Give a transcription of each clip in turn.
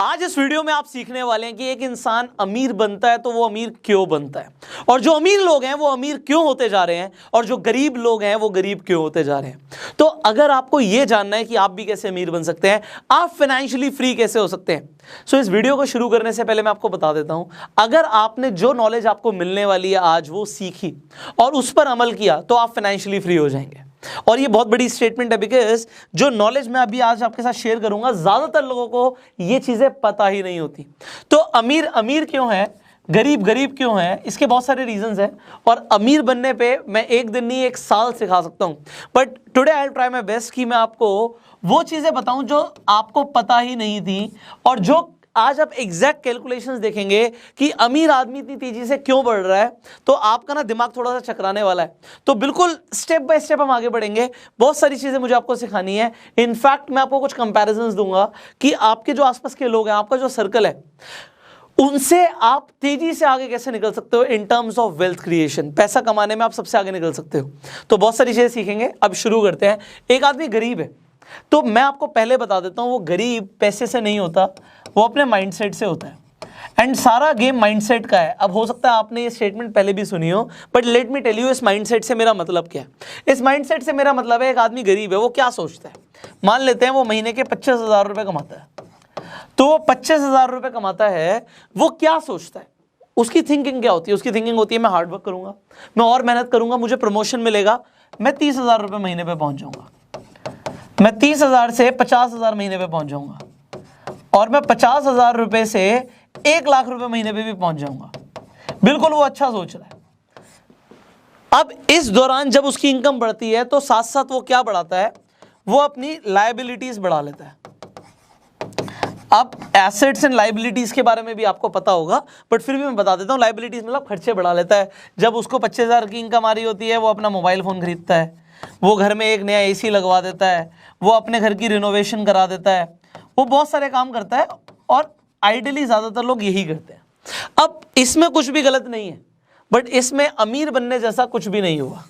आज इस वीडियो में आप सीखने वाले हैं कि एक इंसान अमीर बनता है तो वो अमीर क्यों बनता है, और जो अमीर लोग हैं वो अमीर क्यों होते जा रहे हैं, और जो गरीब लोग हैं वो गरीब क्यों होते जा रहे हैं। तो अगर आपको यह जानना है कि आप भी कैसे अमीर बन सकते हैं, आप फाइनेंशियली फ्री कैसे हो सकते हैं, सो इस वीडियो को शुरू करने से पहले मैं आपको बता देता हूं, अगर आपने जो नॉलेज आपको मिलने वाली है आज वो सीखी और उस पर अमल किया तो आप फाइनेंशियली फ्री हो जाएंगे। और ये बहुत बड़ी स्टेटमेंट है, बिकॉज जो नॉलेज मैं अभी आज आपके साथ शेयर करूंगा ज्यादातर लोगों को ये चीजें पता ही नहीं होती। तो अमीर अमीर क्यों है, गरीब गरीब क्यों है, इसके बहुत सारे रीजंस हैं, और अमीर बनने पे मैं एक दिन नहीं एक साल सिखा सकता हूं। But today I will try my best कि मैं आपको वो चीजें बताऊं जो आपको पता ही नहीं थी, और जो आज आप एग्जैक्ट कैलकुलेशंस देखेंगे कि अमीर आदमी इतनी तेजी से क्यों बढ़ रहा है, तो आपका ना दिमाग थोड़ा सा चकराने वाला है। तो बिल्कुल स्टेप बाय स्टेप हम आगे बढ़ेंगे। बहुत सारी चीजें मुझे आपको सिखानी है। इनफैक्ट मैं आपको कुछ कंपैरिजंस दूंगा कि आपके जो आसपास के लोग हैं, आपका जो सर्कल है, उनसे आप तेजी से आगे कैसे निकल सकते हो in terms of wealth creation. पैसा कमाने में आप सबसे आगे निकल सकते हो। तो बहुत सारी चीजें सीखेंगे। अब शुरू करते हैं। एक आदमी गरीब है, तो मैं आपको पहले बता देता हूं वो गरीब पैसे से नहीं होता, वो अपने माइंडसेट से होता है। एंड सारा गेम माइंडसेट का है। अब हो सकता है आपने ये स्टेटमेंट पहले भी सुनी हो, but let me tell you इस माइंडसेट से मेरा मतलब क्या है। इस माइंडसेट से मेरा मतलब है एक आदमी गरीब है, वो क्या सोचता है। मान लेते हैं वो महीने के 25,000 रुपए कमाता है, तो वो 25,000 रुपए कमाता है, वो क्या सोचता है, उसकी थिंकिंग क्या होती है। उसकी थिंकिंग होती है मैं हार्डवर्क करूंगा, मैं और मेहनत करूंगा, मुझे प्रमोशन मिलेगा, मैं 30,000 रुपए महीने पे पहुंच जाऊंगा, मैं 30,000 से 50,000 महीने पे पहुंच जाऊंगा, और मैं 50,000 रुपए से 1,00,000 रुपए महीने पे भी पहुंच जाऊंगा। बिल्कुल वो अच्छा सोच रहा है। अब इस दौरान जब उसकी इनकम बढ़ती है तो साथ साथ वो क्या बढ़ाता है, वो अपनी लायबिलिटीज बढ़ा लेता है। अब एसेट्स एंड लायबिलिटीज के बारे में भी आपको पता होगा, बट फिर भी मैं बता देता हूं। लायबिलिटीज मतलब खर्चे बढ़ा लेता है। जब उसको 25,000 की इनकम आ रही होती है, वो अपना मोबाइल फोन खरीदता है, वो घर में एक नया एसी लगवा देता है, वो अपने घर की रिनोवेशन करा देता है, वो बहुत सारे काम करता है, और आइडियली ज्यादातर लोग यही करते हैं। अब इसमें कुछ भी गलत नहीं है, बट इसमें अमीर बनने जैसा कुछ भी नहीं हुआ।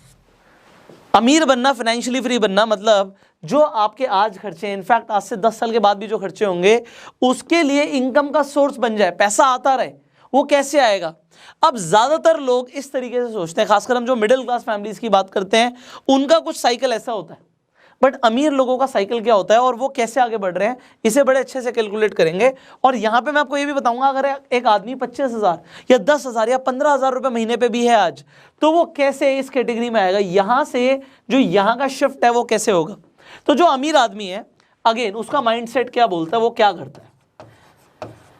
अमीर बनना, फाइनेंशियली फ्री बनना मतलब जो आपके आज खर्चे, इनफैक्ट आज से 10 साल के बाद भी जो खर्चे होंगे, उसके लिए इनकम का सोर्स बन जाए, पैसा आता रहे। वो कैसे आएगा? अब ज्यादातर लोग इस तरीके से सोचते हैं, खासकर हम जो मिडिल क्लास फैमिलीज की बात करते हैं, उनका कुछ साइकिल ऐसा होता है। बट अमीर लोगों का साइकिल क्या होता है और वो कैसे आगे बढ़ रहे हैं, इसे बड़े अच्छे से कैलकुलेट करेंगे। और यहाँ पे मैं आपको ये भी बताऊंगा, अगर एक आदमी 25,000 या 10,000 या 15,000 रुपए महीने पे भी है आज, तो वो कैसे इस कैटेगरी में आएगा, यहाँ से जो यहाँ का शिफ्ट है वो कैसे होगा। तो जो अमीर आदमी है, अगेन उसका माइंडसेट क्या बोलता है, वो क्या करता है।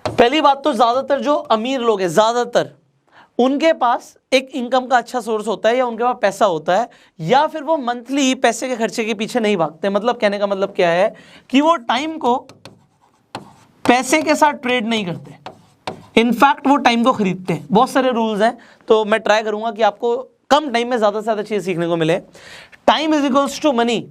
पहली बात तो ज्यादातर जो अमीर लोग हैं, ज्यादातर उनके पास एक इनकम का अच्छा सोर्स होता है, या उनके पास पैसा होता है, या फिर वो मंथली पैसे के खर्चे के पीछे नहीं भागते। मतलब कहने का मतलब क्या है कि वो टाइम को पैसे के साथ ट्रेड नहीं करते, इनफैक्ट वो टाइम को खरीदते हैं। बहुत सारे रूल्स हैं, तो मैं ट्राई करूंगा कि आपको कम टाइम में ज्यादा से ज्यादा चीज सीखने को मिले। Time is equals to money,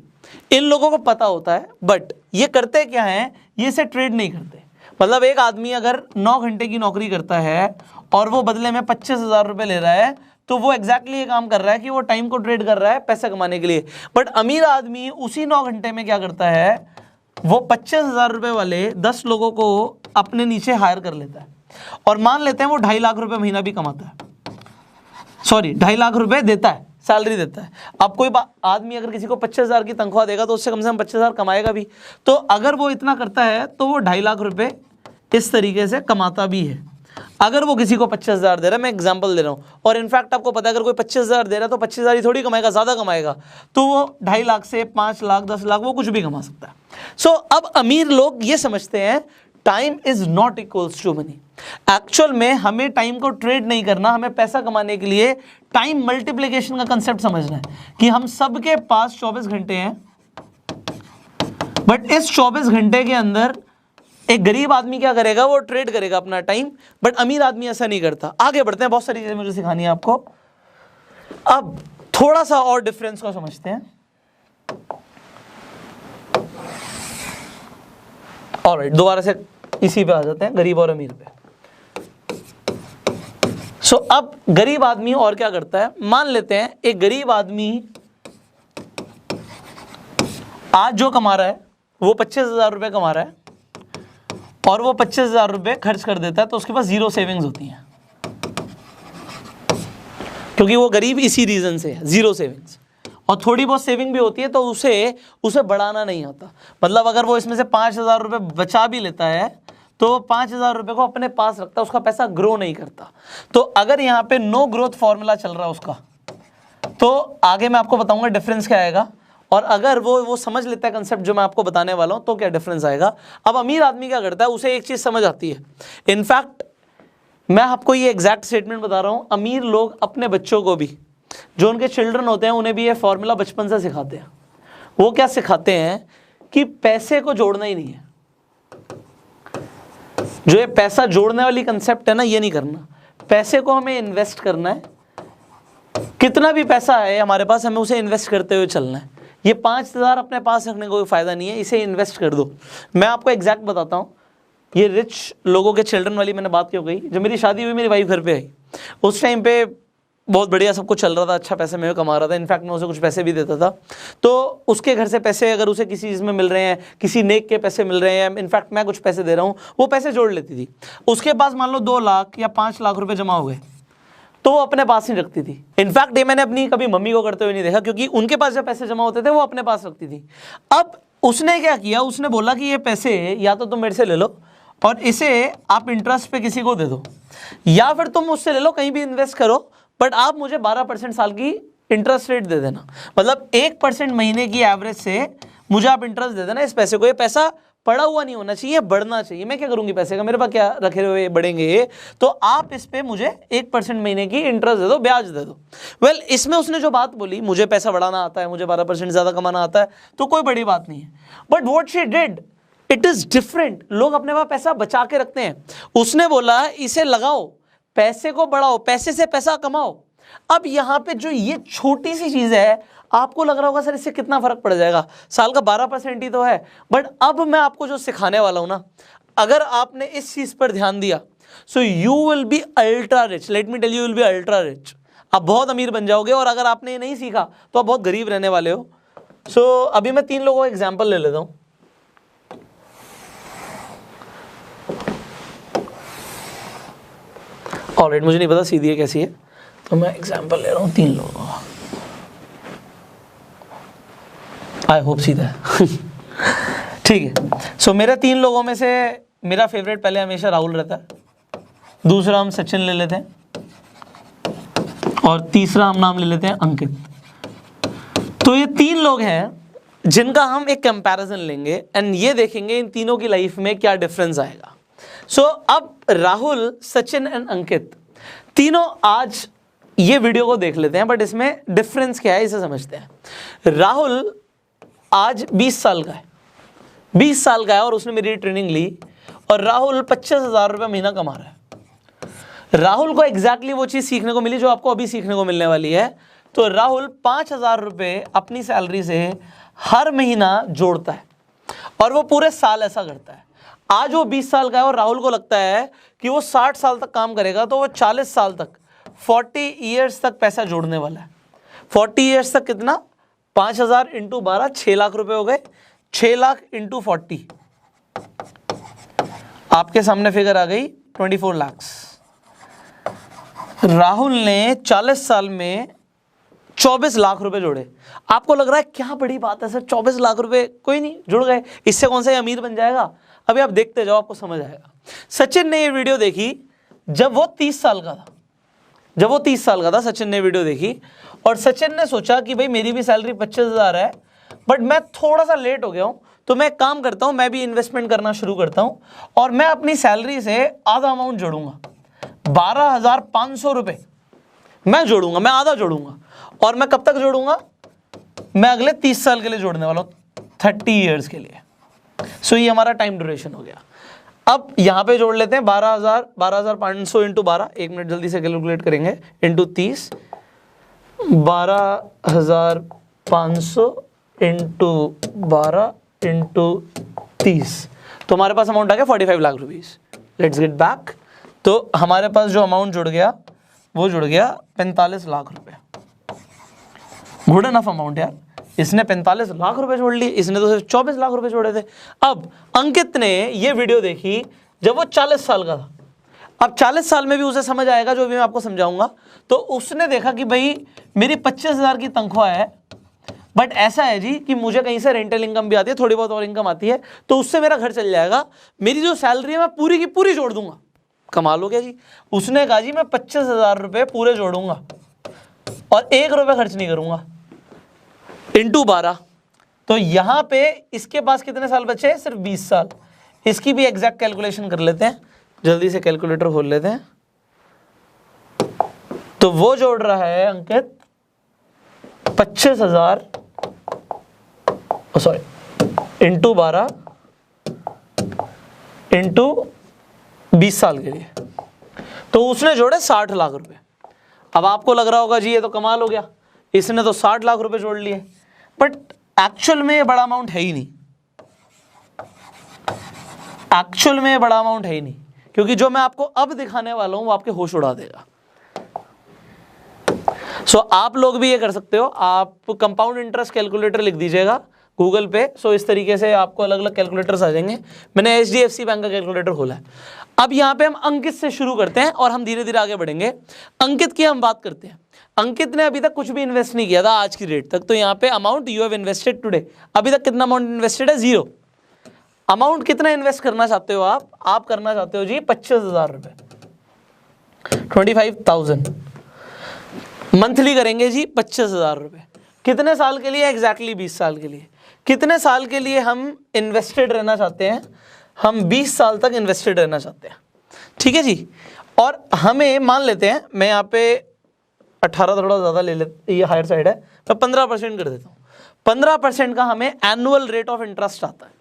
इन लोगों को पता होता है, बट ये करते क्या है, ये इसे ट्रेड नहीं करते। मतलब एक आदमी अगर 9 घंटे की नौकरी करता है और वो बदले में 25,000 रुपए ले रहा है, तो वो एग्जैक्टली ये काम कर रहा है कि वो टाइम को ट्रेड कर रहा है पैसा कमाने के लिए। बट अमीर आदमी उसी 9 घंटे में क्या करता है, वो 25,000 रुपए वाले 10 लोगों को अपने नीचे हायर कर लेता है, और मान लेते हैं वो 2.5 लाख रुपए महीना भी कमाता है, सॉरी 2.5 लाख रुपए देता है, सैलरी देता है। अब कोई आदमी अगर किसी को 25,000 की तनख्वाह देगा तो उससे कम से कम 25,000 कमाएगा भी। तो अगर वो इतना करता है तो वो 2.5 लाख रुपए इस तरीके से कमाता भी है। अगर वो किसी को 25,000 दे रहा है, मैं एग्जांपल दे रहा हूं, और इनफैक्ट आपको पता है अगर कोई 25,000 दे रहा है तो 25,000 ही थोड़ी कमाएगा, ज्यादा कमाएगा। तो वो 2.5 लाख से 5 लाख 10 लाख वो कुछ भी कमा सकता है। सो अब अमीर लोग ये समझते हैं time is not equals to money. Actual में हमें टाइम को ट्रेड नहीं करना, हमें पैसा कमाने के लिए टाइम मल्टीप्लिकेशन का कंसेप्ट समझना है कि हम सबके पास 24 घंटे हैं, बट इस 24 घंटे के अंदर एक गरीब आदमी क्या करेगा, वो ट्रेड करेगा अपना टाइम, बट अमीर आदमी ऐसा नहीं करता। आगे बढ़ते हैं, बहुत सारी चीजें मुझे सिखानी है आपको। अब थोड़ा सा और डिफरेंस को समझते हैं। ऑलराइट, दोबारा से इसी पे आ जाते हैं, गरीब और अमीर पे। सो अब गरीब आदमी और क्या करता है, मान लेते हैं एक गरीब आदमी आज जो कमा रहा है वो 25,000 रुपए कमा रहा है, और वो 25,000 रुपये खर्च कर देता है तो उसके पास 0 सेविंग्स होती हैं, क्योंकि वो गरीब इसी रीजन से है, 0 सेविंग्स। और थोड़ी बहुत सेविंग भी होती है तो उसे बढ़ाना नहीं आता। मतलब अगर वो इसमें से 5,000 रुपये बचा भी लेता है तो 5,000 रुपये को अपने पास रखता है, उसका पैसा ग्रो नहीं करता। तो अगर यहाँ पे नो ग्रोथ फॉर्मूला चल रहा है उसका, तो आगे मैं आपको बताऊंगा डिफरेंस क्या आएगा। और अगर वो समझ लेता है कंसेप्ट जो मैं आपको बताने वाला हूं तो क्या डिफरेंस आएगा। अब अमीर आदमी क्या करता है, उसे एक चीज समझ आती है। इनफैक्ट मैं आपको ये एग्जैक्ट स्टेटमेंट बता रहा हूं, अमीर लोग अपने बच्चों को भी, जो उनके चिल्ड्रन होते हैं, उन्हें भी ये फॉर्मूला बचपन से सिखाते हैं। वो क्या सिखाते हैं कि पैसे को जोड़ना ही नहीं है। जो ये पैसा जोड़ने वाली कंसेप्ट है ना, ये नहीं करना। पैसे को हमें इन्वेस्ट करना है। कितना भी पैसा है हमारे पास, हमें उसे इन्वेस्ट करते हुए चलना है। ये 5,000 अपने पास रखने को कोई फायदा नहीं है, इसे इन्वेस्ट कर दो। मैं आपको एग्जैक्ट बताता हूँ, ये रिच लोगों के चिल्ड्रन वाली मैंने बात क्यों कही। जब मेरी शादी हुई, मेरी वाइफ घर पे आई, उस टाइम पे बहुत बढ़िया सब कुछ चल रहा था, अच्छा पैसे मैं कमा रहा था। इनफैक्ट मैं उसे कुछ पैसे भी देता था। तो उसके घर से पैसे अगर उसे किसी चीज़ में मिल रहे हैं, किसी नेक के पैसे मिल रहे हैं, इनफैक्ट मैं कुछ पैसे दे रहा हूँ, वो पैसे जोड़ लेती थी। उसके पास मान लो 2 लाख या 5 लाख रुपए जमा हो गए तो वो अपने पास नहीं रखती थी। इनफैक्ट ये मैंने अपनी कभी मम्मी को करते हुए नहीं देखा, क्योंकि उनके पास जब पैसे जमा होते थे वो अपने पास रखती थी। अब उसने क्या किया, उसने बोला कि ये पैसे या तो तुम मेरे से ले लो और इसे आप इंटरेस्ट पे किसी को दे दो, या फिर तुम मुझसे ले लो, कहीं भी इन्वेस्ट करो, बट आप मुझे 12% साल की इंटरेस्ट रेट दे देना। मतलब 1% महीने की एवरेज से मुझे आप इंटरेस्ट दे देना इस पैसे को। ये पैसा पड़ा हुआ नहीं होना चाहिए, बढ़ना चाहिए। मैं क्या करूंगी पैसे का, मेरे पास क्या रखे हुए बढ़ेंगे, तो आप इस पे मुझे 1% महीने की इंटरेस्ट दे दो, ब्याज दे दो। वेल, इसमें उसने जो बात बोली, मुझे पैसा बढ़ाना आता है, मुझे 12% ज्यादा कमाना आता है, तो कोई बड़ी बात नहीं है। But what she did, it is different. लोग अपने पास पैसा बचा के रखते हैं। उसने बोला इसे लगाओ, पैसे को बढ़ाओ, पैसे से पैसा कमाओ। अब यहाँ पे जो ये छोटी सी चीज है, आपको लग रहा होगा सर इससे कितना फर्क पड़ जाएगा, साल का 12% ही तो है। बट अब मैं आपको जो सिखाने वाला हूं ना, अगर आपने इस चीज पर ध्यान दिया, so you will be ultra rich. Let me tell you, will be ultra rich. आप बहुत अमीर बन जाओगे। और अगर आपने ये नहीं सीखा तो आप बहुत गरीब रहने वाले हो। सो अभी मैं 3 लोगों का एग्जाम्पल ले लेता हूं। ऑलराइट, मुझे नहीं पता सीधी है कैसी है, तो मैं एग्जाम्पल ले रहा हूं 3 लोगों का। आई होप सीधा है। ठीक है। सो मेरे 3 लोगों में से मेरा फेवरेट पहले हमेशा राहुल रहता है, दूसरा हम सचिन ले लेते हैं, और तीसरा हम नाम ले लेते हैं अंकित। तो ये 3 लोग हैं जिनका हम एक कंपैरिजन लेंगे एंड ये देखेंगे इन तीनों की लाइफ में क्या डिफरेंस आएगा। सो अब राहुल, सचिन एंड अंकित तीनों आज ये वीडियो को देख लेते हैं, बट इसमें डिफरेंस क्या है इसे समझते हैं। राहुल आज 20 साल का है, 20 साल का है और उसने मेरी ट्रेनिंग ली, और राहुल 25,000 रुपये महीना कमा रहा है। राहुल को एग्जैक्टली वो चीज़ सीखने को मिली जो आपको अभी सीखने को मिलने वाली है। तो राहुल 5,000 रुपये अपनी सैलरी से हर महीना जोड़ता है और वो पूरे साल ऐसा करता है। आज वो 20 साल का है और राहुल को लगता है कि वो 60 साल तक काम करेगा तो वो 40 साल तक, 40 ईयर्स तक पैसा जोड़ने वाला है। 40 ईयर्स तक कितना, 5,000 इंटू 12, 6 लाख रुपए हो गए। 6 लाख इंटू 40, आपके सामने फिगर आ गई 24 लाख। राहुल ने 40 साल में 24 लाख रुपए जोड़े। आपको लग रहा है क्या बड़ी बात है सर, 24 लाख रुपए, कोई नहीं, जुड़ गए, इससे कौन सा अमीर बन जाएगा। अभी आप देखते जाओ, आपको समझ आएगा। सचिन ने ये वीडियो देखी जब वो 30 साल का था। जब वो 30 साल का था सचिन ने वीडियो देखी, और सचिन ने सोचा कि भाई मेरी भी सैलरी 25,000 है, बट मैं थोड़ा सा लेट हो गया हूं, तो मैं काम करता हूं, मैं भी इन्वेस्टमेंट करना शुरू करता हूं और मैं अपनी सैलरी से आधा अमाउंट जोड़ूंगा, 12,500 रुपए मैं जोड़ूंगा, मैं आधा जोड़ूंगा। और मैं कब तक जोड़ूंगा, मैं अगले 30 साल के लिए जोड़ने वाला हूं, 30 ईयर्स के लिए। सो ये हमारा टाइम ड्यूरेशन हो गया। अब यहां पे जोड़ लेते हैं 12,500 इंटू 12, 1 मिनट जल्दी से कैलकुलेट करेंगे, इंटू 30, 12,500 इंटू 12 इंटू 30, तो हमारे पास अमाउंट आ गया 45 lakh rupees. Let's get back. तो हमारे पास जो अमाउंट जुड़ गया वो जुड़ गया 45 लाख रुपए। गुड इनफ अमाउंट यार, इसने 45 लाख रुपए जोड़ लिए, इसने तो सिर्फ 24 लाख रुपए जोड़े थे। अब अंकित ने ये वीडियो देखी जब वो 40 साल का था। अब 40 साल में भी उसे समझ आएगा जो भी मैं आपको समझाऊंगा। तो उसने देखा कि भाई मेरी 25,000 की तनख्वाह है, बट ऐसा है जी कि मुझे कहीं से रेंटल इनकम भी आती है, थोड़ी बहुत और इनकम आती है, तो उससे मेरा घर चल जाएगा। मेरी जो सैलरी है मैं पूरी की पूरी जोड़ दूंगा। कमाल हो गया जी। उसने कहा जी मैं 25,000 रुपये पूरे जोड़ूंगा और 1 रुपये खर्च नहीं करूंगा, इंटू 12। तो यहां पे इसके पास कितने साल बचे? सिर्फ 20 साल। इसकी भी एग्जैक्ट कैलकुलेशन कर लेते हैं, जल्दी से कैलकुलेटर खोल लेते हैं। तो वो जोड़ रहा है अंकित 25,000 सॉरी इंटू 12 इंटू 20 साल के लिए, तो उसने जोड़े 60 लाख रुपए। अब आपको लग रहा होगा जी ये तो कमाल हो गया, इसने तो 60 लाख रुपए जोड़ लिए, बट एक्चुअल में ये बड़ा अमाउंट है ही नहीं। एक्चुअल में ये बड़ा अमाउंट है ही नहीं, क्योंकि जो मैं आपको अब दिखाने वाला हूं वो आपके होश उड़ा देगा। सो आप लोग भी ये कर सकते हो, आप कंपाउंड इंटरेस्ट कैलकुलेटर लिख दीजिएगा गूगल पे। सो इस तरीके से आपको अलग अलग कैलकुलेटर्स आ जाएंगे। मैंने HDFC बैंक का कैलकुलेटर खोला है। अब यहाँ पे हम अंकित से शुरू करते हैं और हम धीरे धीरे आगे बढ़ेंगे। अंकित की हम बात करते हैं। अंकित ने अभी तक कुछ भी इन्वेस्ट नहीं किया था आज की डेट तक। तो यहाँ पे amount you have invested today, अभी तक कितना अमाउंट इन्वेस्टेड है? 0। अमाउंट कितना इन्वेस्ट करना चाहते हो आप करना चाहते हो जी 25,000 रुपए, 25,000 मंथली करेंगे जी 25,000 रुपए। कितने साल के लिए? एग्जैक्टली 20 साल के लिए। कितने साल के लिए हम इन्वेस्टेड रहना चाहते हैं? हम 20 साल तक इन्वेस्टेड रहना चाहते हैं, ठीक है जी। और हमें मान लेते हैं, मैं यहाँ पे 18 थोड़ा ज़्यादा ले लेते, ये हायर साइड है, मैं 15% कर देता हूँ। 15% का हमें एनुअल रेट ऑफ इंटरेस्ट आता है।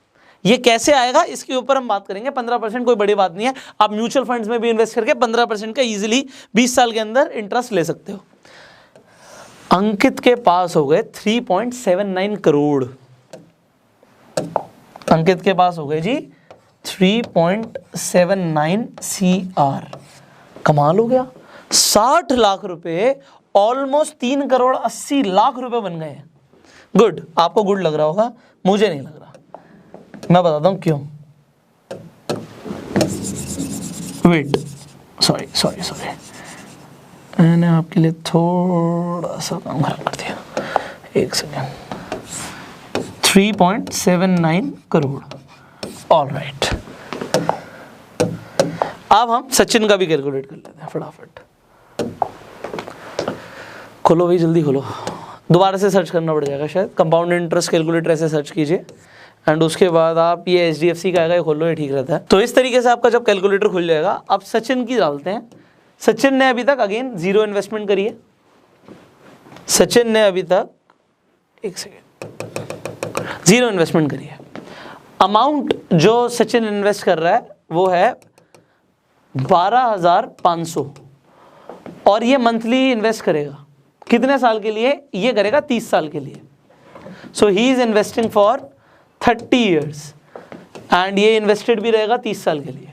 ये कैसे आएगा इसके ऊपर हम बात करेंगे। 15% कोई बड़ी बात नहीं है, आप म्यूचुअल फंड्स में भी इन्वेस्ट करके 15% का इजीली 20 साल के अंदर इंटरेस्ट ले सकते हो। अंकित के पास हो गए 3.79 करोड़। अंकित के पास हो गए जी 3.79 CR। कमाल हो गया। 60 लाख रुपए, ऑलमोस्ट 3 करोड़ 80 लाख रुपए बन गए हैं। गुड, आपको गुड लग रहा होगा, मुझे नहीं लग रहा। मैं बताता हूं क्यों। वेट, सॉरी मैंने आपके लिए थोड़ा सा काम खराब कर दिया। एक सेकेंड। 3.79 crore, all right. अब हम सचिन का भी कैलकुलेट कर लेते हैं फटाफट। खोलो भाई, जल्दी खोलो। दोबारा से सर्च करना पड़ जाएगा शायद। कंपाउंड इंटरेस्ट कैलकुलेटर ऐसे सर्च कीजिए एंड उसके बाद आप ये HDFC का आएगा, ये खोलो, ये ठीक रहता है। तो इस तरीके से आपका जब कैलकुलेटर खुल जाएगा, अब सचिन की डालते हैं। सचिन ने अभी तक अगेन 0 इन्वेस्टमेंट करी है। सचिन ने अभी तक 0 इन्वेस्टमेंट करी है। अमाउंट जो सचिन इन्वेस्ट कर रहा है वो है 12,500 और ये मंथली इन्वेस्ट करेगा। कितने साल के लिए? ये करेगा 30 साल के लिए। So he is investing for 30 years and ये इन्वेस्टेड भी रहेगा 30 साल के लिए।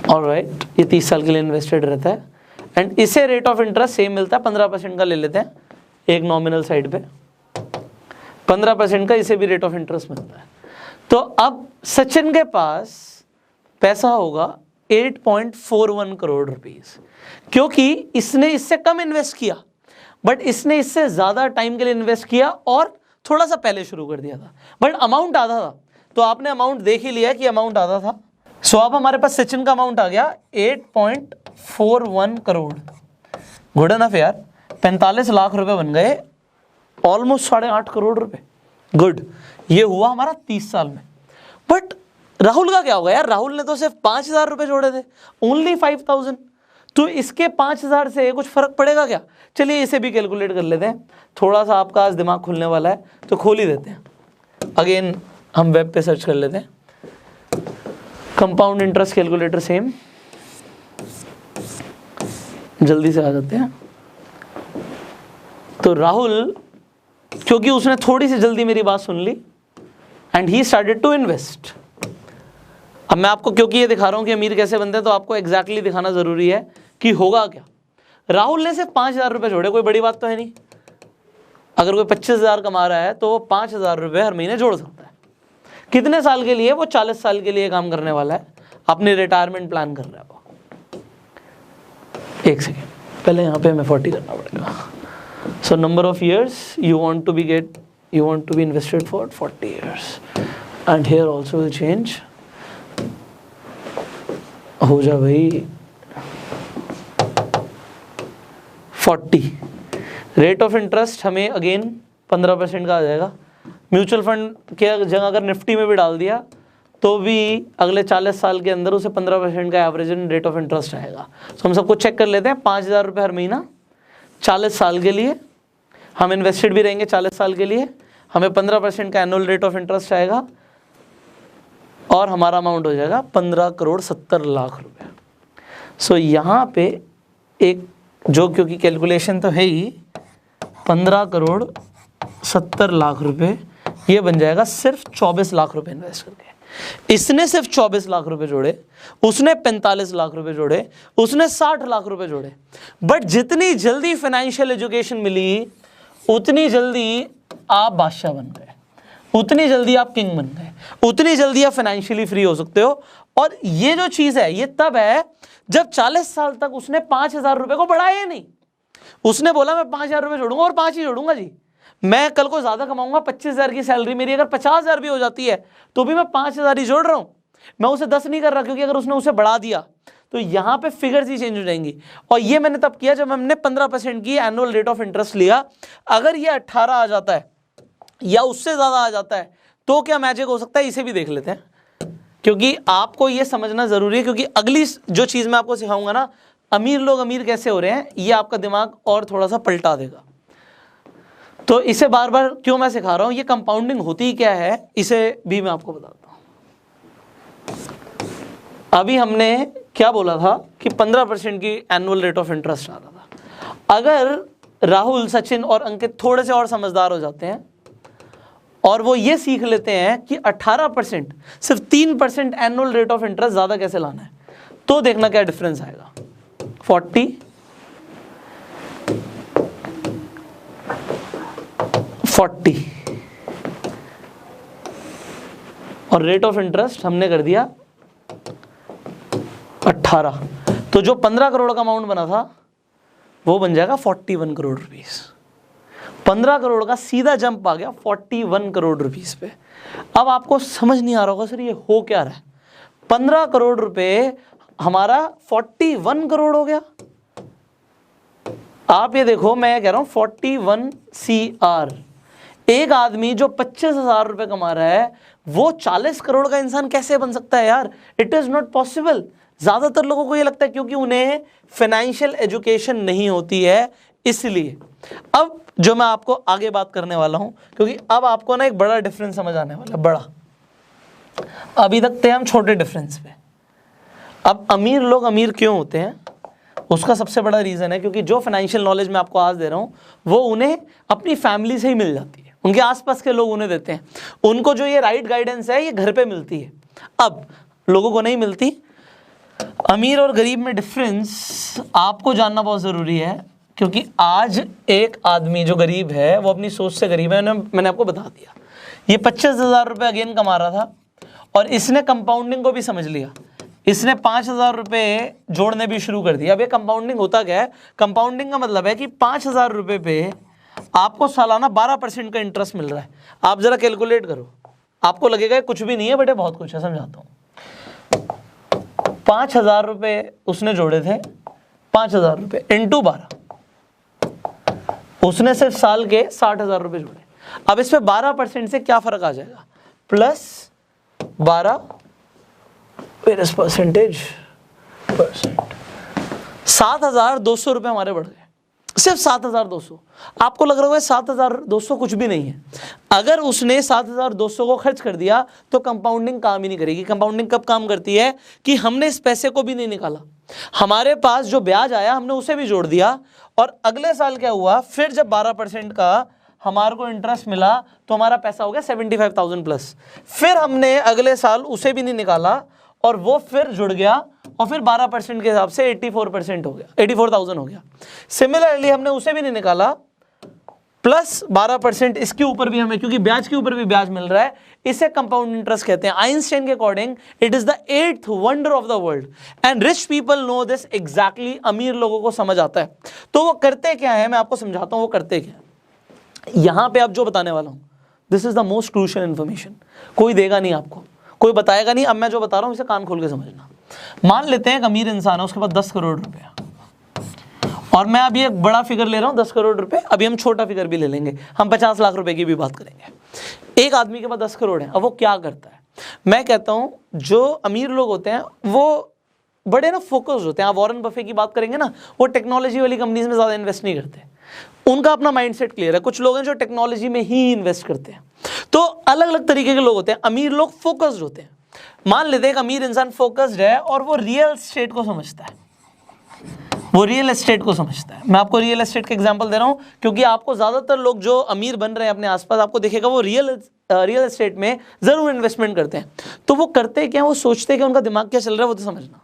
ऑलराइट, ये 30 साल के लिए इन्वेस्टेड रहता है एंड इसे रेट ऑफ इंटरेस्ट सेम मिलता है, 15% का ले लेते हैं एक नॉमिनल साइड पे। 15% का इसे भी रेट ऑफ इंटरेस्ट मिलता है। तो अब सचिन के पास पैसा होगा 8.41 करोड़ रुपीस, क्योंकि इसने इससे कम इन्वेस्ट किया, बट इसने इससे ज्यादा टाइम के लिए इन्वेस्ट किया और थोड़ा सा पहले शुरू कर दिया था, बट अमाउंट आधा था। तो आपने अमाउंट देख ही लिया कि अमाउंट आधा था। सो अब हमारे पास सचिन का अमाउंट आ गया 8.41 करोड़। गुड इनफ यार, 45 लाख रुपए बन गए, ऑलमोस्ट 8.5 करोड़ रुपए। गुड, ये हुआ हमारा 30 साल में। बट राहुल का क्या होगा यार? राहुल ने तो सिर्फ 5,000 रुपए जोड़े थे, ओनली 5,000। तो इसके 5,000 से कुछ फर्क पड़ेगा क्या? चलिए इसे भी कैलकुलेट कर लेते हैं। थोड़ा सा आपका आज दिमाग खुलने वाला है तो खोल ही देते हैं। अगेन हम वेब पे सर्च कर लेते हैं कंपाउंड इंटरेस्ट कैलकुलेटर सेम, जल्दी से आ जाते हैं। तो राहुल, क्योंकि उसने थोड़ी सी जल्दी मेरी बात सुन ली and he started to invest. अब मैं आपको क्योंकि ये दिखा रहा हूं कि अमीर कैसे बनते हैं, तो आपको एग्जैक्टली दिखाना जरूरी है कि होगा क्या। राहुल ने सिर्फ 5,000 रुपए जोड़े, कोई बड़ी बात तो है नहीं। अगर कोई 25,000 कमा रहा है तो वो 5,000 रुपये हर महीने जोड़ सकता है। कितने साल के लिए? वो 40 साल के लिए काम करने वाला है, अपनी रिटायरमेंट प्लान कर रहा है वो। एक सेकेंड, पहले यहाँ पे हमें 40 करना पड़ेगा। So number of years you want to be invested for 40 years, and here also will change। हो जा भाई 40। रेट ऑफ इंटरेस्ट हमें अगेन 15% का आ जाएगा। म्यूचुअल फंड के जगह अगर निफ्टी में भी डाल दिया तो भी अगले 40 साल के अंदर उसे 15% का एवरेज रेट ऑफ इंटरेस्ट आएगा। तो हम सबको चेक कर लेते हैं। 5,000 रुपये हर महीना 40 साल के लिए, हम इन्वेस्टेड भी रहेंगे 40 साल के लिए, हमें 15% का एनुअल रेट ऑफ इंटरेस्ट आएगा और हमारा अमाउंट हो जाएगा 15,70,00,000 रुपये। सो यहाँ पे एक जो, क्योंकि कैलकुलेशन तो है ही, 15,70,00,000 रुपये ये बन जाएगा सिर्फ 24 लाख रुपए इन्वेस्ट करके। इसने सिर्फ 24 लाख रुपए जोड़े, उसने 45 लाख रुपए जोड़े, उसने 60 लाख रुपए जोड़े। बट जितनी जल्दी फाइनेंशियल एजुकेशन मिली उतनी जल्दी आप बादशाह बन गए, उतनी जल्दी आप किंग बन गए, उतनी जल्दी आप फाइनेंशियली फ्री हो सकते हो। और ये जो चीज है ये तब है जब 40 साल तक उसने 5,000 रुपए को बढ़ाया नहीं। उसने बोला मैं 5,000 रुपए जोड़ूंगा और 5 ही जोड़ूंगा जी, मैं कल को ज्यादा कमाऊंगा, 25,000 की सैलरी मेरी अगर 50,000 भी हो जाती है तो भी मैं 5,000 ही जोड़ रहा हूं, मैं उसे 10 नहीं कर रहा। क्योंकि अगर उसने उसे बढ़ा दिया तो यहां पे फिगर्स ही चेंज हो जाएंगी। और ये मैंने तब किया जब हमने 15% की एनुअल रेट ऑफ इंटरेस्ट लिया। अगर ये 18 आ जाता है या उससे ज्यादा आ जाता है तो क्या मैजिक हो सकता है, इसे भी देख लेते हैं। क्योंकि आपको ये समझना जरूरी है, क्योंकि अगली जो चीज मैं आपको सिखाऊंगा ना, अमीर लोग अमीर कैसे हो रहे हैं, ये आपका दिमाग और थोड़ा सा पलटा देगा। तो इसे बार बार क्यों मैं सिखा रहा हूं, ये कंपाउंडिंग होती क्या है इसे भी मैं आपको बताता हूं। अभी हमने क्या बोला था कि 15% की एनुअल रेट ऑफ इंटरेस्ट आ रहा था। अगर राहुल, सचिन और अंकित थोड़े से और समझदार हो जाते हैं और वो ये सीख लेते हैं कि 18% सिर्फ 3% एनुअल रेट ऑफ इंटरेस्ट ज्यादा कैसे लाना है, तो देखना क्या डिफरेंस आएगा। 40 और रेट ऑफ इंटरेस्ट हमने कर दिया 18, तो जो 15 करोड़ का अमाउंट बना था वो बन जाएगा 41 करोड़ रुपीस। 15 करोड़ का सीधा जंप आ गया 41 करोड़ रुपीस पे। अब आपको समझ नहीं आ रहा होगा सर ये हो क्या रहा है, 15 करोड़ रुपए हमारा 41 करोड़ हो गया। आप ये देखो, मैं कह रहा हूं 41 CR। एक आदमी जो 25,000 रुपए कमा रहा है वो 40 करोड़ का इंसान कैसे बन सकता है यार, इट इज नॉट पॉसिबल। ज्यादातर लोगों को ये लगता है क्योंकि उन्हें फाइनेंशियल एजुकेशन नहीं होती है, इसलिए। अब जो मैं आपको आगे बात करने वाला हूं, क्योंकि अब आपको ना एक बड़ा डिफरेंस समझ आने वाला है, बड़ा। अभी तक थे हम छोटे डिफरेंस पे, अब अमीर लोग अमीर क्यों होते हैं उसका सबसे बड़ा रीजन है क्योंकि जो फाइनेंशियल नॉलेज मैं आपको आज दे रहा हूं वो उन्हें अपनी फैमिली से ही मिल जाती है, उनके आसपास के लोग उन्हें देते हैं। उनको जो ये राइट गाइडेंस है ये घर पे मिलती है, अब लोगों को नहीं मिलती। अमीर और गरीब में डिफरेंस आपको जानना बहुत ज़रूरी है, क्योंकि आज एक आदमी जो गरीब है वो अपनी सोच से गरीब है। मैंने आपको बता दिया, ये 25,000 रुपये अगेन कमा रहा था और इसने कंपाउंडिंग को भी समझ लिया, इसने 5,000 रुपये जोड़ने भी शुरू कर दिया। अब ये कंपाउंडिंग होता क्या है, कंपाउंडिंग का मतलब है कि 5,000 रुपये पे आपको सालाना 12% का इंटरेस्ट मिल रहा है। आप जरा कैलकुलेट करो, आपको लगेगा कुछ भी नहीं है, बटे बहुत कुछ है, समझाता हूँ। 5,000 रुपये उसने जोड़े थे, 5,000 रुपये इंटू 12, उसने सिर्फ साल के 60,000 रुपये जोड़े। अब इस पे 12% से क्या फर्क आ जाएगा, +12 परसेंटेज, 7,200 रुपये हमारे बढ़ गए, सिर्फ 7,200। आपको लग रहा होगा 7,200 कुछ भी नहीं है। अगर उसने 7,200 को खर्च कर दिया तो कंपाउंडिंग काम ही नहीं करेगी। कंपाउंडिंग कब काम करती है कि हमने इस पैसे को भी नहीं निकाला, हमारे पास जो ब्याज आया हमने उसे भी जोड़ दिया, और अगले साल क्या हुआ, फिर जब 12% का हमारे को इंटरेस्ट मिला तो हमारा पैसा हो गया 75,000 प्लस। फिर हमने अगले साल उसे भी नहीं निकाला और वो फिर जुड़ गया और फिर 12% के हिसाब से 84% हो गया, 84,000 हो गया। सिमिलरली हमने उसे भी नहीं निकाला प्लस 12% इसके ऊपर भी हमें, क्योंकि ब्याज के ऊपर भी ब्याज मिल रहा है, इसे कंपाउंड इंटरेस्ट कहते हैं। आइंस्टाइन के according it is the 8th wonder of the world and rich people know this exactly. अमीर लोगों को समझ आता है। तो वो करते क्या है, मैं आपको समझाता हूं वो करते क्या है। यहां पे आप जो बताने वाला हूं, this is the most crucial information. कोई देगा नहीं आपको, कोई बताएगा नहीं। अब मैं जो बता रहा हूं इसे कान खोल के समझना। मान लेते हैं एक अमीर इंसान है, उसके पास 10 करोड़ रुपया, और मैं अभी एक बड़ा फिगर ले रहा हूं 10 करोड़ रुपए। अभी हम छोटा फिगर भी ले लेंगे, हम 50 लाख रुपए की भी बात करेंगे। एक आदमी के पास 10 करोड़ है। अब वो क्या करता है, मैं कहता हूं जो अमीर लोग होते हैं वो बड़े ना फोकस्ड होते हैं। आप वॉरेन बफे की बात करेंगे ना, वो टेक्नोलॉजी वाली कंपनीज में ज्यादा इन्वेस्ट नहीं करते, उनका अपना माइंडसेट क्लियर है। कुछ लोग हैं जो टेक्नोलॉजी में ही इन्वेस्ट करते हैं। तो अलग अलग तरीके के लोग होते हैं। अमीर लोग फोकस्ड होते हैं। मान लेते हैं एक अमीर इंसान फोकस्ड है और वो रियल एस्टेट को समझता है, वो रियल एस्टेट को समझता है। मैं आपको रियल एस्टेट का एग्जांपल दे रहा हूं क्योंकि आपको ज्यादातर लोग जो अमीर बन रहे हैं अपने आसपास, आपको दिखेगा वो रियल एस्टेट में जरूर इन्वेस्टमेंट करते हैं। तो वो करते क्या, वो सोचते क्या, उनका दिमाग क्या चल रहा है वो तो समझना।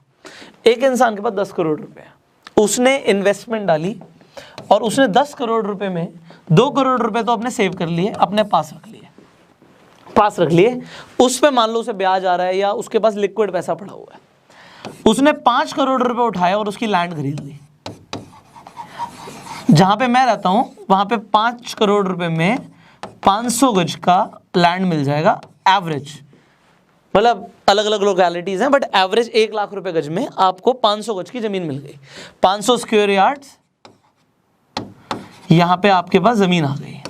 एक इंसान के पास 10 करोड़ रुपए है, उसने इन्वेस्टमेंट डाली और उसने 10 करोड़ रुपए में 2 करोड़ रुपए तो अपने सेव कर लिए, अपने पास रख लिए। उस पे मान लो उसे ब्याज आ रहा है या उसके पास लिक्विड पैसा पड़ा हुआ है। उसने 5 करोड़ रुपए उठाया और उसकी लैंड खरीद ली। जहां पे मैं रहता हूं वहां पे 5 करोड़ रुपए में 500 गज का लैंड मिल जाएगा एवरेज। मतलब अलग अलग लोकेलिटीज हैं, बट एवरेज 1 लाख रुपए गज में आपको 500 गज की जमीन मिल गई। 500 स्क्वायर यार्ड्स, यहां पे आपके पास जमीन आ गई।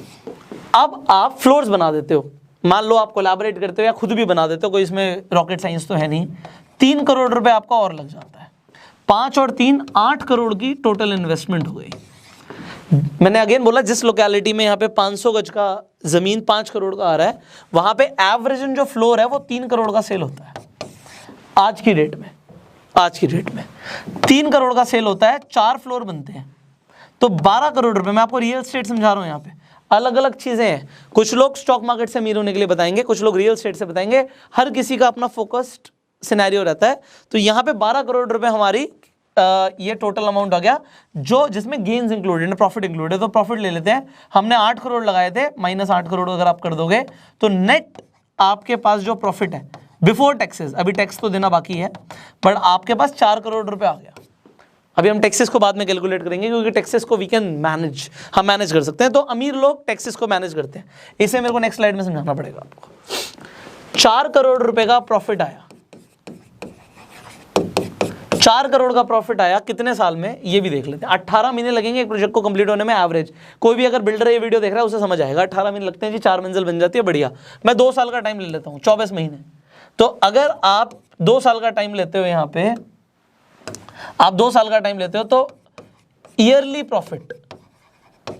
अब आप फ्लोर्स बना देते हो, मान लो आप कोलैबोरेट करते हो या खुद भी बना देते हो, कोई इसमें रॉकेट साइंस तो है नहीं। 3 करोड़ रुपए आपका और लग जाता है। 5 और 3 8 करोड़ की टोटल इन्वेस्टमेंट हो गई। मैंने अगेन बोला जिस लोकेलिटी में यहाँ पे 500 गज का जमीन 5 करोड़ का आ रहा है, वहां पे एवरेज जो फ्लोर है वो 3 करोड़ का सेल होता है आज की डेट में। 3 करोड़ का सेल होता है, 4 फ्लोर बनते हैं तो 12 करोड़ रुपए। मैं आपको रियल एस्टेट समझा रहा हूं। यहाँ पे अलग अलग चीजें हैं। कुछ लोग स्टॉक मार्केट से अमीर होने के लिए बताएंगे, कुछ लोग रियल एस्टेट से बताएंगे। हर किसी का अपना फोकस्ड सिनेरियो रहता है। तो यहाँ पे 12 करोड़ रुपए हमारी ये टोटल अमाउंट आ गया, जो जिसमें गेन्स इंक्लूडेड है, प्रॉफिट इंक्लूडेड है। तो प्रॉफिट ले लेते हैं। हमने 8 करोड़ लगाए थे, माइनस 8 करोड़ अगर आप कर दोगे तो नेट आपके पास जो प्रॉफिट है बिफोर टैक्सेस, अभी टैक्स तो देना बाकी है, बट आपके पास 4 करोड़ रुपए आ गया। अभी हम टैक्सेस को बाद में कैलकुलेट करेंगे क्योंकि टैक्सेस को वी कैन मैनेज, हम मैनेज कर सकते हैं। तो अमीर लोग टैक्सेस को मैनेज करते हैं। इसे मेरे को नेक्स्ट स्लाइड में समझाना पड़ेगा आपको। 4 करोड़ रुपए का प्रॉफिट आया, 4 करोड़ का प्रॉफिट आया कितने साल में ये भी देख लेते हैं। 18 महीने लगेंगे एक प्रोजेक्ट को कंप्लीट होने में एवरेज। कोई भी अगर बिल्डर ये वीडियो देख रहा है उसे समझ आएगा। 18 महीने लगते हैं जी, 4 मंजिल बन जाती है, बढ़िया। मैं 2 साल का टाइम ले लेता हूँ, 24 महीने। तो अगर आप 2 साल का टाइम लेते हो, यहाँ पे आप 2 साल का टाइम लेते हो तो yearly profit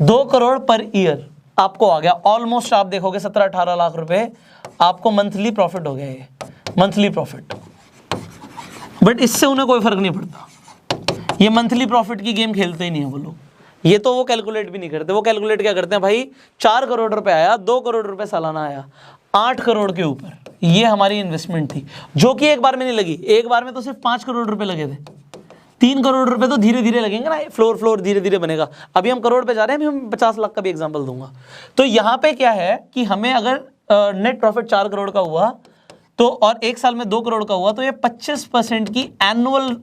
2 crore per year आपको आ गया। ऑलमोस्ट आप देखोगे 17-18 लाख रुपए आपको मंथली प्रॉफिट हो गया, ये मंथली प्रॉफिट। बट इससे उन्हें कोई फर्क नहीं पड़ता। ये मंथली प्रॉफिट की गेम खेलते ही नहीं है वो लोग। ये तो वो कैलकुलेट भी नहीं करते। वो कैलकुलेट क्या करते हैं, भाई 4 करोड़ रुपए आया, 2 करोड़ रुपए सालाना आया, 8 करोड़ के ऊपर ये हमारी इन्वेस्टमेंट थी, जो कि एक बार में नहीं लगी। एक बार में तो सिर्फ 5 करोड़ रुपए लगे थे। 3 करोड़ रुपए तो धीरे धीरे लगेंगे ना, फ्लोर धीरे धीरे बनेगा। अभी हम करोड़ पे जा रहे हैं, अभी हम 50 लाख का भी एग्जांपल दूंगा। तो यहाँ पे क्या है कि हमें अगर नेट प्रॉफिट 4 करोड़ का हुआ तो, और 1 साल में 2 करोड़ का हुआ, तो ये 25% की एनुअल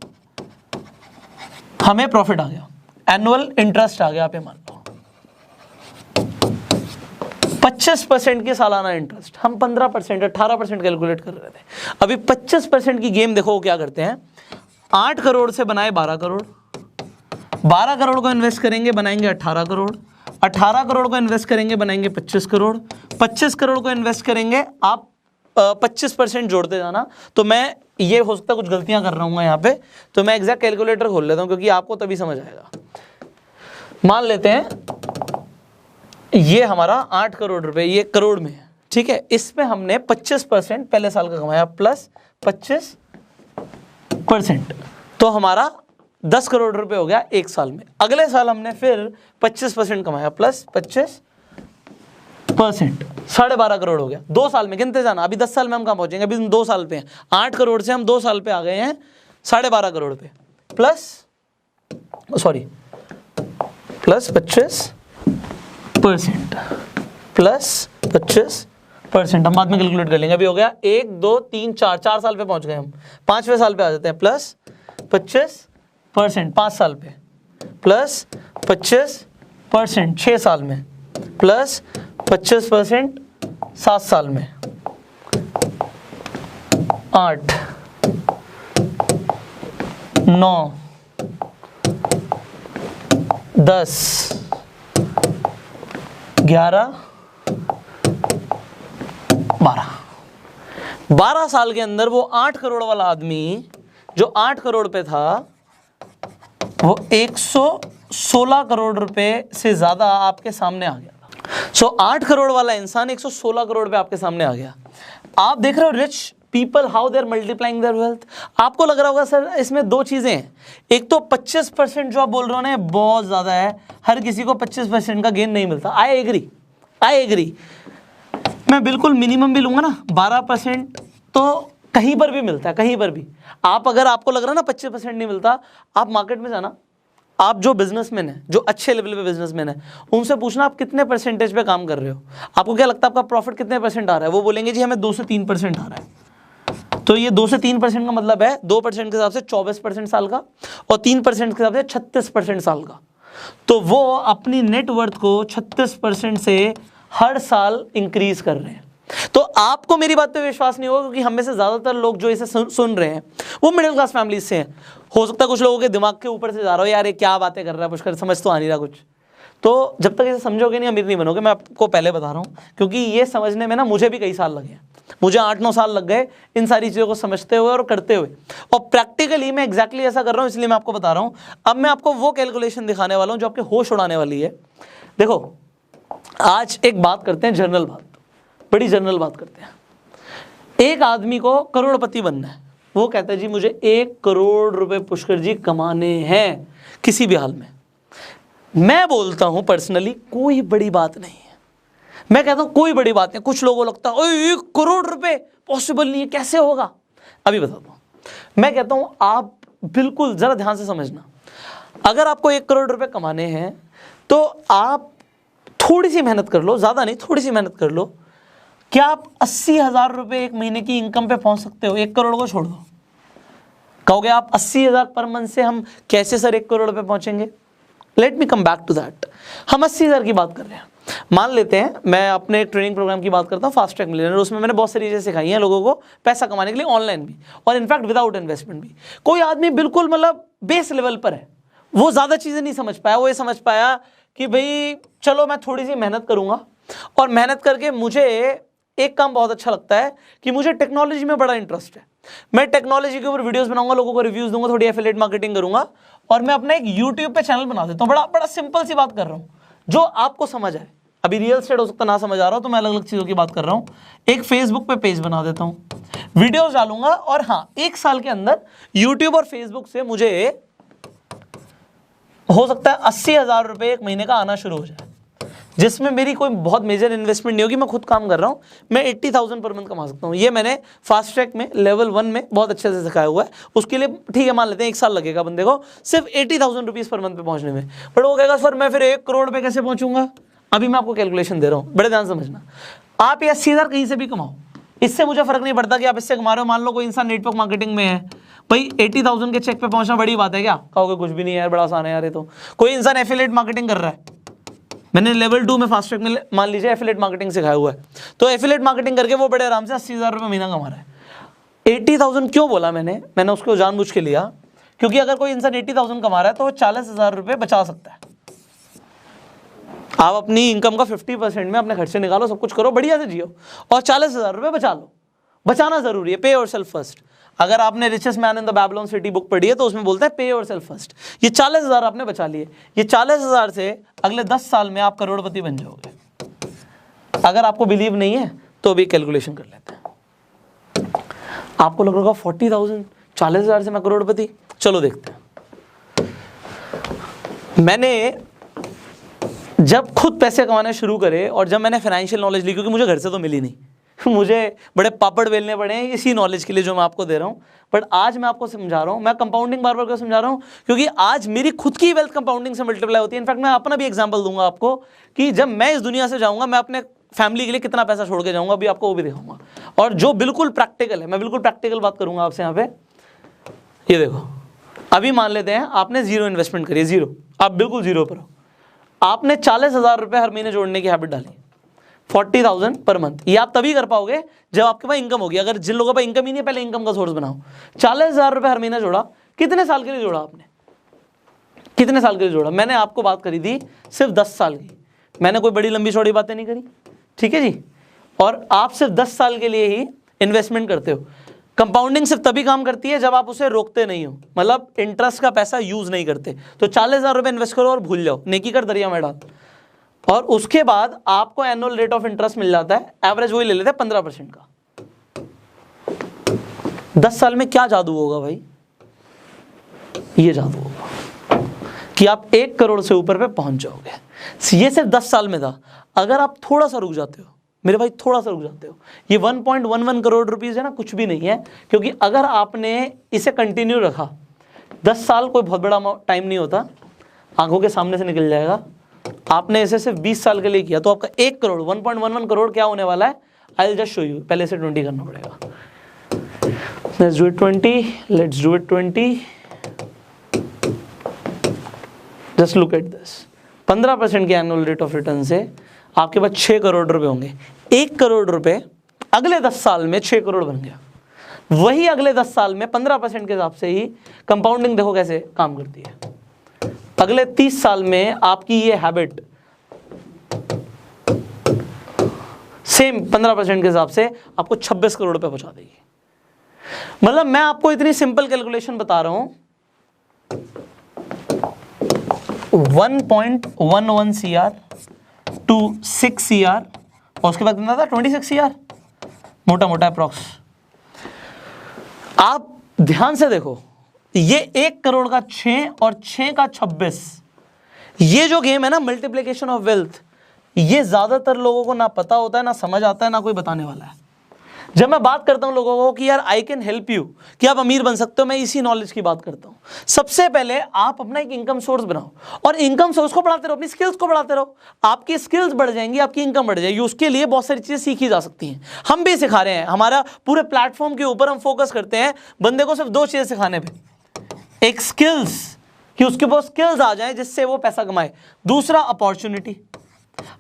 हमें प्रॉफिट आ गया, एनुअल इंटरेस्ट आ गया। आप मान लो 25% की सालाना इंटरेस्ट। हम 15% 18% कैलकुलेट कर रहे थे। अभी 25% की गेम देखो वो क्या करते हैं। 8 करोड़ से बनाए 12 करोड़, 12 करोड़ को इन्वेस्ट करेंगे बनाएंगे 18 करोड़, 18 करोड़ को इन्वेस्ट करेंगे बनाएंगे 25 करोड़, 25 करोड़ को इन्वेस्ट करेंगे। आप 25% जोड़ते जाना। तो मैं ये हो सकता है कुछ गलतियां कर रहा हूँ यहाँ पे, तो मैं एग्जैक्ट कैलकुलेटर खोल लेता हूँ क्योंकि आपको तभी समझ आएगा। मान लेते हैं ये हमारा 8 करोड़ रुपए, ये करोड़ में है, ठीक है। इसमें हमने 25% पहले साल का कमाया प्लस 25%, तो हमारा 10 करोड़ रुपए हो गया 1 साल में। अगले साल हमने फिर 25% कमाया प्लस 25%, 12.5 करोड़ हो गया। 2 साल में गिनते जाना। अभी 10 साल में हम कहाँ पहुंचेंगे, अभी हम 2 साल पे हैं। 8 करोड़ से हम 2 साल पे आ गए हैं 12.5 करोड़ पे, प्लस 25 25% प्लस 25%, हम बाद में कैलकुलेट कर लेंगे। अभी हो गया 1 2 3 4 साल पे पहुंच गए हम, 5वें साल पे आ जाते हैं। प्लस 25% 5 साल पे, प्लस 25% 6 साल में, प्लस 25% 7 साल में, 8 9 10 11 12 साल के अंदर वो 8 करोड़ वाला आदमी जो 8 करोड़ पे था वो 116 करोड़ रुपए से ज्यादा आपके सामने आ गया था। सो 8 करोड़ वाला इंसान 116 करोड़ पे आपके सामने आ गया। आप देख रहे हो rich people how they are multiplying their wealth. आपको लग रहा होगा सर इसमें दो चीजें हैं, एक तो 25% जो आप बोल रहे हो ना बहुत ज्यादा है, हर किसी को 25% का गेन नहीं मिलता। आई एग्री, मैं बिल्कुल मिनिमम भी लूंगा ना 12% तो कहीं पर भी मिलता है, कहीं पर भी। आप अगर आपको लग रहा है ना 25% नहीं मिलता, आप मार्केट में जाना, आप जो बिजनेसमैन है, जो अच्छे लेवल पे बिजनेसमैन है, उनसे पूछना आप कितने परसेंटेज पे काम कर रहे हो, आपको क्या लगता है आपका प्रॉफिट कितने परसेंट आ रहा है। वो बोलेंगे जी हमें 2 से 3% आ रहा है। तो ये 2 से 3% का मतलब है 2% के हिसाब से 24% साल का और 3% के हिसाब से 36% साल का। तो वो अपनी नेटवर्थ को 36% से हर साल इंक्रीज कर रहे हैं। तो आपको मेरी बात पे विश्वास नहीं होगा क्योंकि हम में से ज्यादातर लोग जो इसे सुन रहे हैं वो मिडिल क्लास फैमिली से हैं। हो सकता है कुछ लोगों के दिमाग के ऊपर से जा रहा हो, यार ये क्या बातें कर रहा है पुष्कर, समझ तो आ नहीं रहा कुछ। तो जब तक इसे समझोगे नहीं अमीर नहीं बनोगे, मैं आपको पहले बता रहा हूँ, क्योंकि ये समझने में ना मुझे भी कई साल लगे, मुझे 8-9 साल लग गए इन सारी चीज़ों को समझते हुए और करते हुए। और प्रैक्टिकली मैं एग्जैक्टली ऐसा कर रहा हूँ, इसलिए मैं आपको बता रहा हूँ। अब मैं आपको वो कैलकुलेशन दिखाने वाला हूँ जो आपके होश उड़ाने वाली है। देखो आज एक बात करते हैं, जनरल बात, बड़ी जनरल बात करते हैं। एक आदमी को करोड़पति बनना है, वो कहता है जी मुझे 1 करोड़ रुपए पुष्कर जी कमाने हैं किसी भी हाल में। मैं बोलता हूं पर्सनली कोई बड़ी बात नहीं है, मैं कहता हूं कोई बड़ी बात नहीं। कुछ लोगों को लगता है 1 करोड़ रुपए पॉसिबल नहीं है, कैसे होगा। अभी बताता हूं। मैं कहता हूं आप बिल्कुल जरा ध्यान से समझना, अगर आपको 1 करोड़ रुपए कमाने हैं तो आप थोड़ी सी मेहनत कर लो, ज्यादा नहीं, थोड़ी सी मेहनत कर लो। क्या आप 80,000 रुपए एक महीने की इनकम पे पहुंच सकते हो? 1 करोड़ को छोड़ दो। कहोगे आप 80,000 पर मंथ से हम कैसे सर 1 करोड़ पे पहुंचेंगे? Let me come back to that. हम 80,000 की बात कर रहे हैं। मान लेते हैं मैं अपने एक ट्रेनिंग प्रोग्राम की बात करता हूँ, फास्ट ट्रैक मिलियनेयर। उसमें मैंने बहुत सारी चीजें सिखाई हैं लोगों को पैसा कमाने के लिए, ऑनलाइन भी और इनफैक्ट विदाउट इन्वेस्टमेंट भी। कोई आदमी बिल्कुल मतलब बेस लेवल पर है, वो ज्यादा चीजें नहीं समझ पाया, वो ये समझ पाया कि भाई चलो मैं थोड़ी सी मेहनत करूंगा और मेहनत करके मुझे एक काम बहुत अच्छा लगता है कि मुझे टेक्नोलॉजी में बड़ा इंटरेस्ट है। मैं टेक्नोलॉजी के ऊपर वीडियोस बनाऊंगा, लोगों को रिव्यूज दूंगा, थोड़ी एफिलिएट मार्केटिंग करूंगा और मैं अपना एक यूट्यूब पे चैनल बना देता हूँ। बड़ा सिंपल सी बात कर रहा हूँ जो आपको समझ आए। अभी रियल एस्टेट हो सकता ना समझ आ रहा हो तो मैं अलग अलग चीज़ों की बात कर रहा हूँ। एक फेसबुक पे पेज बना देता हूँ, वीडियोस डालूंगा और हाँ 1 साल के अंदर यूट्यूब और फेसबुक से मुझे हो सकता है 80,000 रुपये एक महीने का आना शुरू हो जाए, जिसमें मेरी कोई बहुत मेजर इन्वेस्टमेंट नहीं होगी। मैं खुद काम कर रहा हूँ, मैं 80,000 पर मंथ कमा सकता हूँ। ये मैंने फास्ट ट्रैक में लेवल 1 में बहुत अच्छे से सिखाया हुआ है। उसके लिए ठीक है मान लेते हैं 1 साल लगेगा बंदे को सिर्फ 80,000 रुपीज़ पर मंथ पे पहुँचने में। बट वो कहेगा सर मैं फिर 1 करोड़ पे कैसे पहुँचूंगा? अभी मैं आपको कैलकुलेशन दे रहा हूँ, बड़े ध्यान समझना। आप ये 80,000 कहीं से भी कमाओ, इससे मुझे फर्क नहीं पड़ता कि आप इससे कमा रहे हो। मान लो कोई इंसान नेटवर्क मार्केटिंग में है, भाई 80,000 के चेक पे पहुंचना बड़ी बात है क्या? कहोगे कुछ भी नहीं है यार, बड़ा आसान है यार ये तो। कोई इंसान एफिलिएट मार्केटिंग कर रहा है, मैंने लेवल 2 में फास्ट ट्रैक में मान लीजिए एफिलिएट मार्केटिंग सिखाया हुआ है, तो एफिलिएट मार्केटिंग करके वो बड़े आराम से 80,000 रुपये महीना कमा रहा है। 80,000 क्यों बोला मैंने उसको जानबूझ के लिया क्योंकि अगर कोई इंसान 80,000 कमा रहा है तो वो 40,000 रुपये बचा सकता है। आप अपनी इनकम का 50% में अपने खर्चे निकालो, सब कुछ करो, बढ़िया से जियो और 40,000 रुपये बचा लो। बचाना जरूरी है, पे योरसेल्फ फर्स्ट। अगर आपने richest man in the Babylon city book पढ़ी है तो उसमें बोलता है पे योरसेल्फ फर्स्ट। ये 40,000 आपने बचा लिए, ये 40,000 से अगले 10 साल में आप करोड़पति बन जाओगे। अगर आपको बिलीव नहीं है तो अभी कैलकुलेशन कर लेते हैं। आपको लग रहा होगा 40,000 40,000 से मैं करोड़पति, चलो देखते हैं। मैंने जब खुद पैसे कमाने शुरू करे और जब मैंने फाइनेंशियल नॉलेज ली, क्योंकि मुझे घर से तो मिली नहीं, मुझे बड़े पापड़ बेलने पड़े हैं इसी नॉलेज के लिए जो मैं आपको दे रहा हूँ। बट आज मैं आपको समझा रहा हूँ, मैं कंपाउंडिंग बार बार क्यों समझा रहा हूँ, क्योंकि आज मेरी खुद की वेल्थ कंपाउंडिंग से मल्टीप्लाई होती है। इनफैक्ट मैं अपना भी एग्जांपल दूंगा आपको कि जब मैं इस दुनिया से जाऊंगा मैं अपने फैमिली के लिए कितना पैसा छोड़ के जाऊंगा, अभी आपको वो भी दिखाऊंगा। और जो बिल्कुल प्रैक्टिकल है, मैं बिल्कुल प्रैक्टिकल बात करूंगा आपसे यहाँ पे। ये देखो, अभी मान लेते हैं आपने जीरो इन्वेस्टमेंट करी, जीरो, आप बिल्कुल जीरो पर हो। आपने 40,000 रुपये हर महीने जोड़ने की हैबिट डाली, 40,000 पर मंथ। ये आप तभी कर पाओगे जब आपके पास इनकम होगी। अगर जिन लोगों के पास इनकम ही नहीं है, पहले इनकम का सोर्स बनाओ। 40,000 रुपये हर महीना जोड़ा, कितने साल के लिए जोड़ा आपने, कितने साल के लिए जोड़ा? मैंने आपको बात करी थी सिर्फ 10 साल की, मैंने कोई बड़ी लंबी चौड़ी बातें नहीं करी, ठीक है जी। और आप सिर्फ 10 साल के लिए ही इन्वेस्टमेंट करते हो। कंपाउंडिंग सिर्फ तभी काम करती है जब आप उसे रोकते नहीं हो, मतलब इंटरेस्ट का पैसा यूज नहीं करते। तो 40,000 रुपये इन्वेस्ट करो और भूल जाओ, नेकी कर दरिया में डाल। और उसके बाद आपको एनुअल रेट ऑफ इंटरेस्ट मिल जाता है, एवरेज वही ले लेते हैं 15% का। 10 साल में क्या जादू होगा भाई? ये जादू होगा कि आप 1 करोड़ से ऊपर पे पहुंच जाओगे। ये सिर्फ 10 साल में था। अगर आप थोड़ा सा रुक जाते हो मेरे भाई, थोड़ा सा रुक जाते हो, ये 1.11 करोड़ रुपीस है ना, कुछ भी नहीं है। क्योंकि अगर आपने इसे कंटिन्यू रखा, 10 साल कोई बहुत बड़ा टाइम नहीं होता, आंखों के सामने से निकल जाएगा। आपने इसे सिर्फ 20 साल के लिए किया तो आपका 1 करोड़ 1.11 करोड़ क्या होने वाला है? I will just show you. पहले से 20 करना पड़ेगा। Let's do it 20, let's do it 20। Just look at this, 15% के एनुअल रेट ऑफ रिटर्न से आपके पास 6 करोड़ रुपए होंगे। 1 करोड़ रुपए अगले 10 साल में 6 करोड़ बन गया। वही अगले 10 साल में 15% के हिसाब से ही कंपाउंडिंग देखो कैसे काम करती है। अगले 30 साल में आपकी ये हैबिट सेम 15% के हिसाब से आपको 26 करोड़ रुपए पहुंचा देगी। मतलब मैं आपको इतनी सिंपल कैलकुलेशन बता रहा हूं, 1.11 CR टू 6 CR और उसके बाद कितना था? 26 CR, मोटा मोटा अप्रॉक्स। आप ध्यान से देखो, ये 1 करोड़ का 6 और 6 का 26, ये जो गेम है ना मल्टीप्लिकेशन ऑफ वेल्थ, ये ज्यादातर लोगों को ना पता होता है, ना समझ आता है, ना कोई बताने वाला है। जब मैं बात करता हूं लोगों को कि यार आई कैन हेल्प यू, कि आप अमीर बन सकते हो, मैं इसी नॉलेज की बात करता हूं। सबसे पहले आप अपना एक इनकम सोर्स बनाओ और इनकम सोर्स को बढ़ाते रहो, अपनी स्किल्स को बढ़ाते रहो। आपकी स्किल्स बढ़ जाएंगी, आपकी इनकम बढ़ जाएगी। उसके लिए बहुत सारी चीजें सीखी जा सकती हैं, हम भी सिखा रहे हैं। हमारा पूरे प्लेटफॉर्म के ऊपर हम फोकस करते हैं बंदे को सिर्फ 2 चीजें सिखाने पर। एक स्किल्स, कि उसके पास स्किल्स आ जाए जिससे वो पैसा कमाए। दूसरा अपॉर्चुनिटी।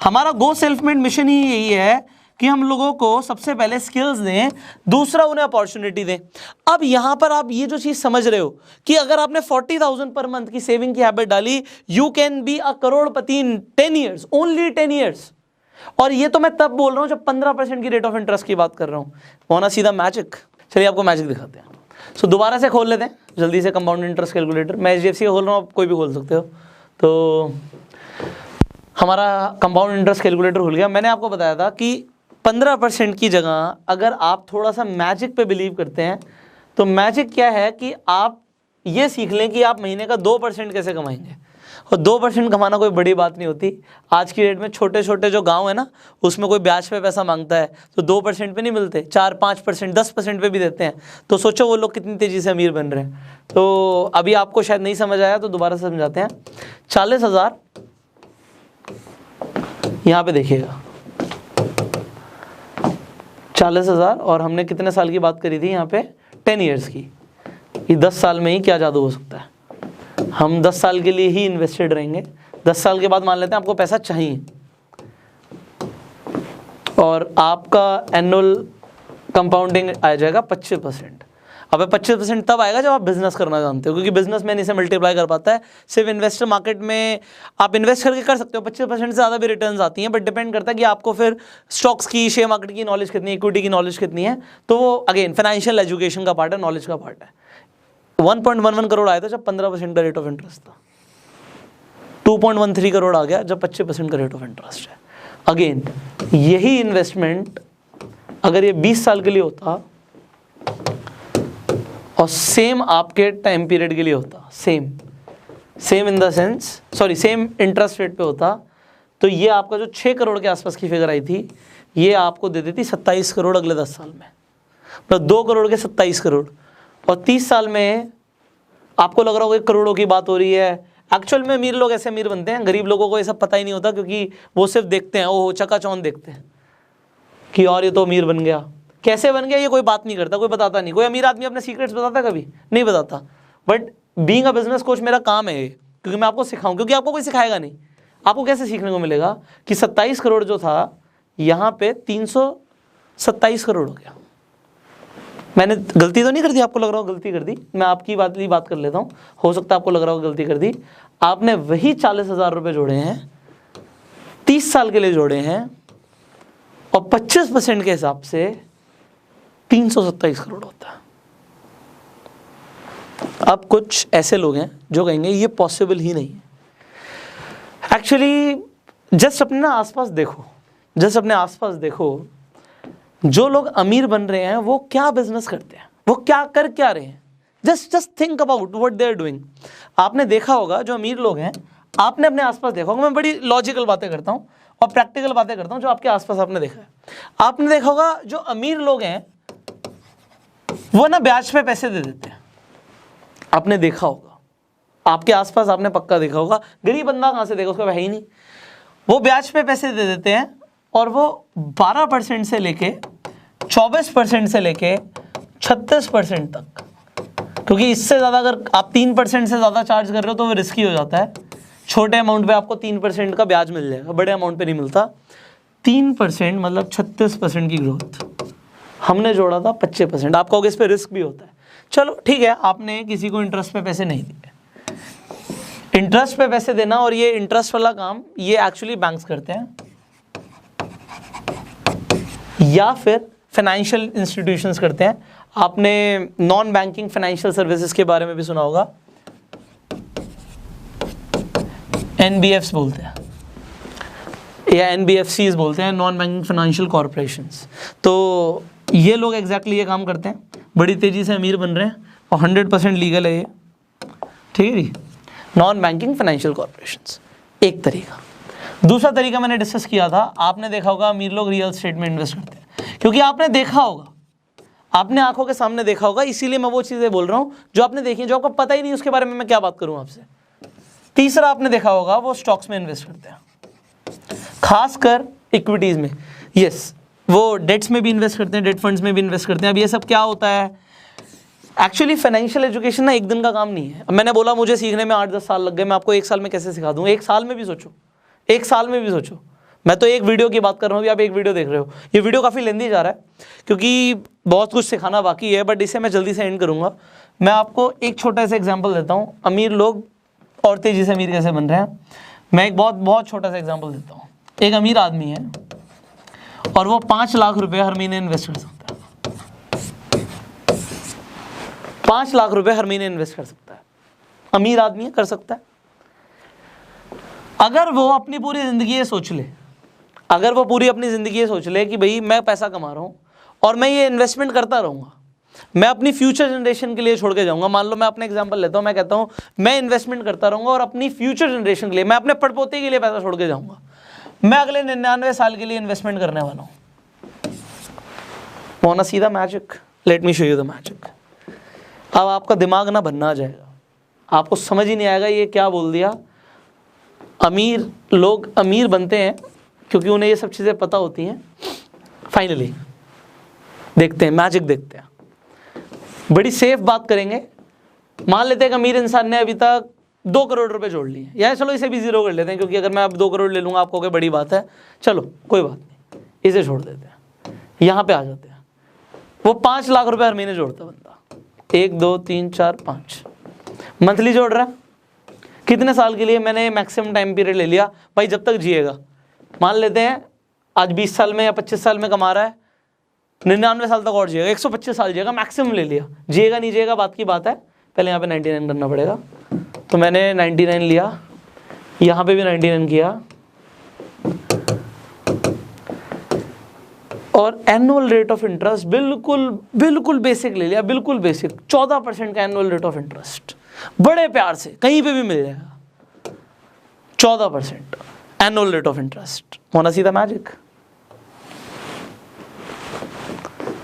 हमारा गो सेल्फ मेड मिशन ही यही है कि हम लोगों को सबसे पहले स्किल्स दें, दूसरा उन्हें अपॉर्चुनिटी दें। अब यहां पर आप ये जो चीज समझ रहे हो कि अगर आपने 40,000 पर मंथ की सेविंग की हैबिट डाली, you can be a Crorepati in 10 years, only 10 years. और ये तो मैं तब बोल रहा हूं जब 15% की रेट ऑफ इंटरेस्ट की बात कर रहा हूं। होना सीधा मैजिक। चलिए आपको मैजिक दिखाते हैं। सो दोबारा से खोल लेते हैं जल्दी से कंपाउंड इंटरेस्ट कैलकुलेटर। मैं HDFC का खोल रहा हूं, आप कोई भी खोल सकते हो। तो हमारा कंपाउंड इंटरेस्ट कैलकुलेटर खुल गया। मैंने आपको बताया था कि 15% की जगह अगर आप थोड़ा सा मैजिक पे बिलीव करते हैं, तो मैजिक क्या है कि आप ये सीख लें कि आप महीने का 2% कैसे कमाएंगे। और 2% कमाना कोई बड़ी बात नहीं होती। आज की डेट में छोटे छोटे जो गांव है ना, उसमें कोई ब्याज पे पैसा मांगता है तो 2% पे नहीं मिलते, 4-5%, 10% पे भी देते हैं। तो सोचो वो लोग कितनी तेज़ी से अमीर बन रहे हैं। तो अभी आपको शायद नहीं समझ आया तो दोबारा से समझाते हैं। 40,000 यहाँ पे देखिएगा, 40,000 और हमने कितने साल की बात करी थी यहाँ पे? 10 ईयर्स की। ये 10 साल में ही क्या जादू हो सकता है। हम 10 साल के लिए ही इन्वेस्टेड रहेंगे। 10 साल के बाद मान लेते हैं आपको पैसा चाहिए और आपका एनुअल कंपाउंडिंग आ जाएगा 25%। अब 25% तब आएगा जब आप बिजनेस करना जानते हो, क्योंकि बिजनेसमैन इसे मल्टीप्लाई कर पाता है। सिर्फ इन्वेस्टर मार्केट में आप इन्वेस्ट करके कर सकते हो, 25% से ज़्यादा भी रिटर्न्स आती हैं, बट डिपेंड करता है कि आपको फिर स्टॉक्स की, शेयर मार्केट की नॉलेज कितनी है, इक्विटी की नॉलेज कितनी है। तो वो अगेन फाइनेंशियल एजुकेशन का पार्ट है, नॉलेज का पार्ट है। 1.11 करोड़ आया था जब 15% का रेट ऑफ इंटरेस्ट था। 2.13 करोड़ आ गया जब 25% का रेट ऑफ इंटरेस्ट है। अगेन यही इन्वेस्टमेंट अगर ये 20 साल के लिए होता और सेम आपके टाइम पीरियड के लिए होता, same in the sense, sorry same interest rate पे होता, तो ये आपका जो 6 करोड़ के आसपास की फिगर आई थी, ये आपको दे देती 27 करोड़ अगले 10 साल में। तो 2 करोड़ के 27 करोड़, और 30 साल में आपको लग रहा होगा करोड़ों की बात हो रही है। एक्चुअल में अमीर लोग ऐसे अमीर बनते हैं, गरीब लोगों को ये सब पता ही नहीं होता, क्योंकि वो सिर्फ देखते हैं, वो चकाचौंध देखते हैं कि और ये तो अमीर बन गया। कैसे बन गया ये कोई बात नहीं करता, कोई बताता नहीं। कोई अमीर आदमी अपने सीक्रेट्स बताता है? कभी नहीं बताता। But being a business coach मेरा काम है ये, क्योंकि मैं आपको सिखाऊं, क्योंकि आपको कोई सिखाएगा नहीं। आपको कैसे सीखने को मिलेगा कि 27 करोड़ जो था यहाँ पे 327 करोड़ हो गया। मैंने गलती तो नहीं कर दी? आपको लग रहा हो गलती कर दी? मैं आपकी बात कर लेता हूँ, हो सकता है आपको लग रहा हो गलती कर दी। आपने वही 40,000 रुपये जोड़े हैं, 30 साल के लिए जोड़े हैं, और 25% के हिसाब से 327 करोड़ होता है। अब कुछ ऐसे लोग हैं जो कहेंगे ये पॉसिबल ही नहीं है। एक्चुअली जस्ट अपने आसपास देखो, जो लोग अमीर बन रहे हैं वो क्या बिजनेस करते हैं, वो क्या रहे हैं। Just think about what they are doing. आपने देखा होगा जो अमीर लोग हैं, आपने अपने आसपास देखा होगा। मैं बड़ी लॉजिकल बातें करता हूँ और प्रैक्टिकल बातें करता हूँ जो आपके आसपास आपने देखा है। आपने देखा होगा जो अमीर लोग हैं वो ना ब्याज पे पैसे दे देते हैं। आपने देखा होगा, आपके आसपास आपने पक्का देखा होगा। गरीब बंदा कहाँ से देगा, उसका है ही नहीं। वो ब्याज पे पैसे दे देते हैं, और वो 12% से लेके 24% से लेके 36% तक, क्योंकि इससे ज़्यादा अगर आप 3% से ज़्यादा चार्ज कर रहे हो तो वो रिस्की हो जाता है। छोटे अमाउंट पे आपको 3% का ब्याज मिल जाएगा, बड़े अमाउंट पे नहीं मिलता। 3% मतलब 36% की ग्रोथ। हमने जोड़ा था 25%। आप कहोगे इस पे रिस्क भी होता है। चलो ठीक है, आपने किसी को इंटरेस्ट पे पैसे नहीं दिए। इंटरेस्ट पे पैसे देना और ये इंटरेस्ट वाला काम ये एक्चुअली बैंक्स करते हैं, या फिर फाइनेंशियल इंस्टीट्यूशंस करते हैं। आपने नॉन बैंकिंग फाइनेंशियल सर्विसेज के बारे में भी सुना होगा, NBFs बोलते हैं या NBFCs बोलते हैं, नॉन बैंकिंग फाइनेंशियल कॉर्पोरेशंस। तो ये लोग एग्जैक्टली ये काम करते हैं, बड़ी तेजी से अमीर बन रहे हैं और 100% लीगल है ये, ठीक है जी। नॉन बैंकिंग फाइनेंशियल कॉर्पोरेशंस एक तरीका। दूसरा तरीका मैंने डिस्कस किया था, आपने देखा होगा अमीर लोग रियल एस्टेट में इन्वेस्ट करते हैं, क्योंकि आपने देखा होगा, आपने आंखों के सामने देखा होगा। इसीलिए मैं वो चीज़ें बोल रहा हूँ जो आपने देखी, जो आपको पता ही नहीं उसके बारे में मैं क्या बात करूँ आपसे। तीसरा आपने देखा होगा वो स्टॉक्स में इन्वेस्ट करते हैं, खासकर इक्विटीज़ में। यस, वो डेट्स में भी इन्वेस्ट करते हैं, डेट फंड्स में भी इन्वेस्ट करते हैं। अब ये सब क्या होता है, एक्चुअली फाइनेंशियल एजुकेशन ना एक दिन का काम नहीं है। अब मैंने बोला मुझे सीखने में 8-10 साल लग गए, मैं आपको 1 साल में कैसे सिखा दूँ? 1 साल में भी सोचो, 1 साल में भी सोचो। मैं तो एक वीडियो की बात कर रहा हूँ, अभी आप एक वीडियो देख रहे हो। ये वीडियो काफ़ी लेंदी जा रहा है क्योंकि बहुत कुछ सिखाना बाकी है, बट इसे मैं जल्दी से एंड करूँगा। मैं आपको एक छोटा सा एग्जाम्पल देता हूँ, अमीर लोग और तेज़ी से अमीर कैसे बन रहे हैं। मैं एक बहुत छोटा सा एग्जाम्पल देता हूँ। एक अमीर आदमी है और वो 5 लाख रुपए हर महीने इन्वेस्ट कर सकता है। 5 लाख रुपए हर महीने इन्वेस्ट कर सकता है, अमीर आदमी है, कर सकता है। अगर वो अपनी पूरी ज़िंदगी ये सोच ले, अगर वो पूरी अपनी ज़िंदगी ये सोच ले कि भाई मैं पैसा कमा रहा हूँ और मैं ये इन्वेस्टमेंट करता रहूँगा, मैं अपनी फ्यूचर जनरेशन के लिए छोड़ के जाऊँगा। मान लो मैं अपना एग्जांपल लेता हूँ, मैं कहता हूँ मैं इन्वेस्टमेंट करता रहूँगा और अपनी फ्यूचर जनरेशन के लिए, मैं अपने पड़पोते के लिए पैसा छोड़ के जाऊँगा। मैं अगले 99 साल के लिए इन्वेस्टमेंट करने वाला हूँ। Want to see the magic? Let me show you the magic. अब आपका दिमाग ना बनना आ जाएगा, आपको समझ ही नहीं आएगा ये क्या बोल दिया। अमीर लोग अमीर बनते हैं क्योंकि उन्हें ये सब चीज़ें पता होती हैं। फाइनली देखते हैं, मैजिक देखते हैं। बड़ी सेफ बात करेंगे। मान लेते हैं कि अमीर इंसान ने अभी तक 2 करोड़ रुपए जोड़ लिए, या चलो इसे भी 0 कर लेते हैं, क्योंकि अगर मैं अब 2 करोड़ ले लूँगा आपको कोई बड़ी बात है। चलो कोई बात नहीं, इसे छोड़ देते हैं, यहाँ पे आ जाते हैं। वो 5 लाख रुपए हर महीने जोड़ता बंदा, 1 2 3 4 5 मंथली जोड़ रहा है। कितने साल के लिए? मैंने मैक्सिमम टाइम पीरियड ले लिया भाई, जब तक जिएगा। मान लेते हैं आज 20 साल में या 25 साल में कमा रहा है, 99 साल तक और जिएगा, 125 साल जिएगा, मैक्सिमम ले लिया। जिएगा नहीं जिएगा बात की बात है, पहले यहाँ पे 99 करना पड़ेगा। तो मैंने 99 लिया, यहाँ पे भी 99 किया, और एनुअल रेट ऑफ इंटरेस्ट बिल्कुल बेसिक ले लिया, बिल्कुल बेसिक 14% का एनुअल रेट ऑफ इंटरेस्ट, बड़े प्यार से कहीं पे भी मिल जाएगा। 14% एनुअल रेट ऑफ इंटरेस्ट। होना सीधा मैजिक।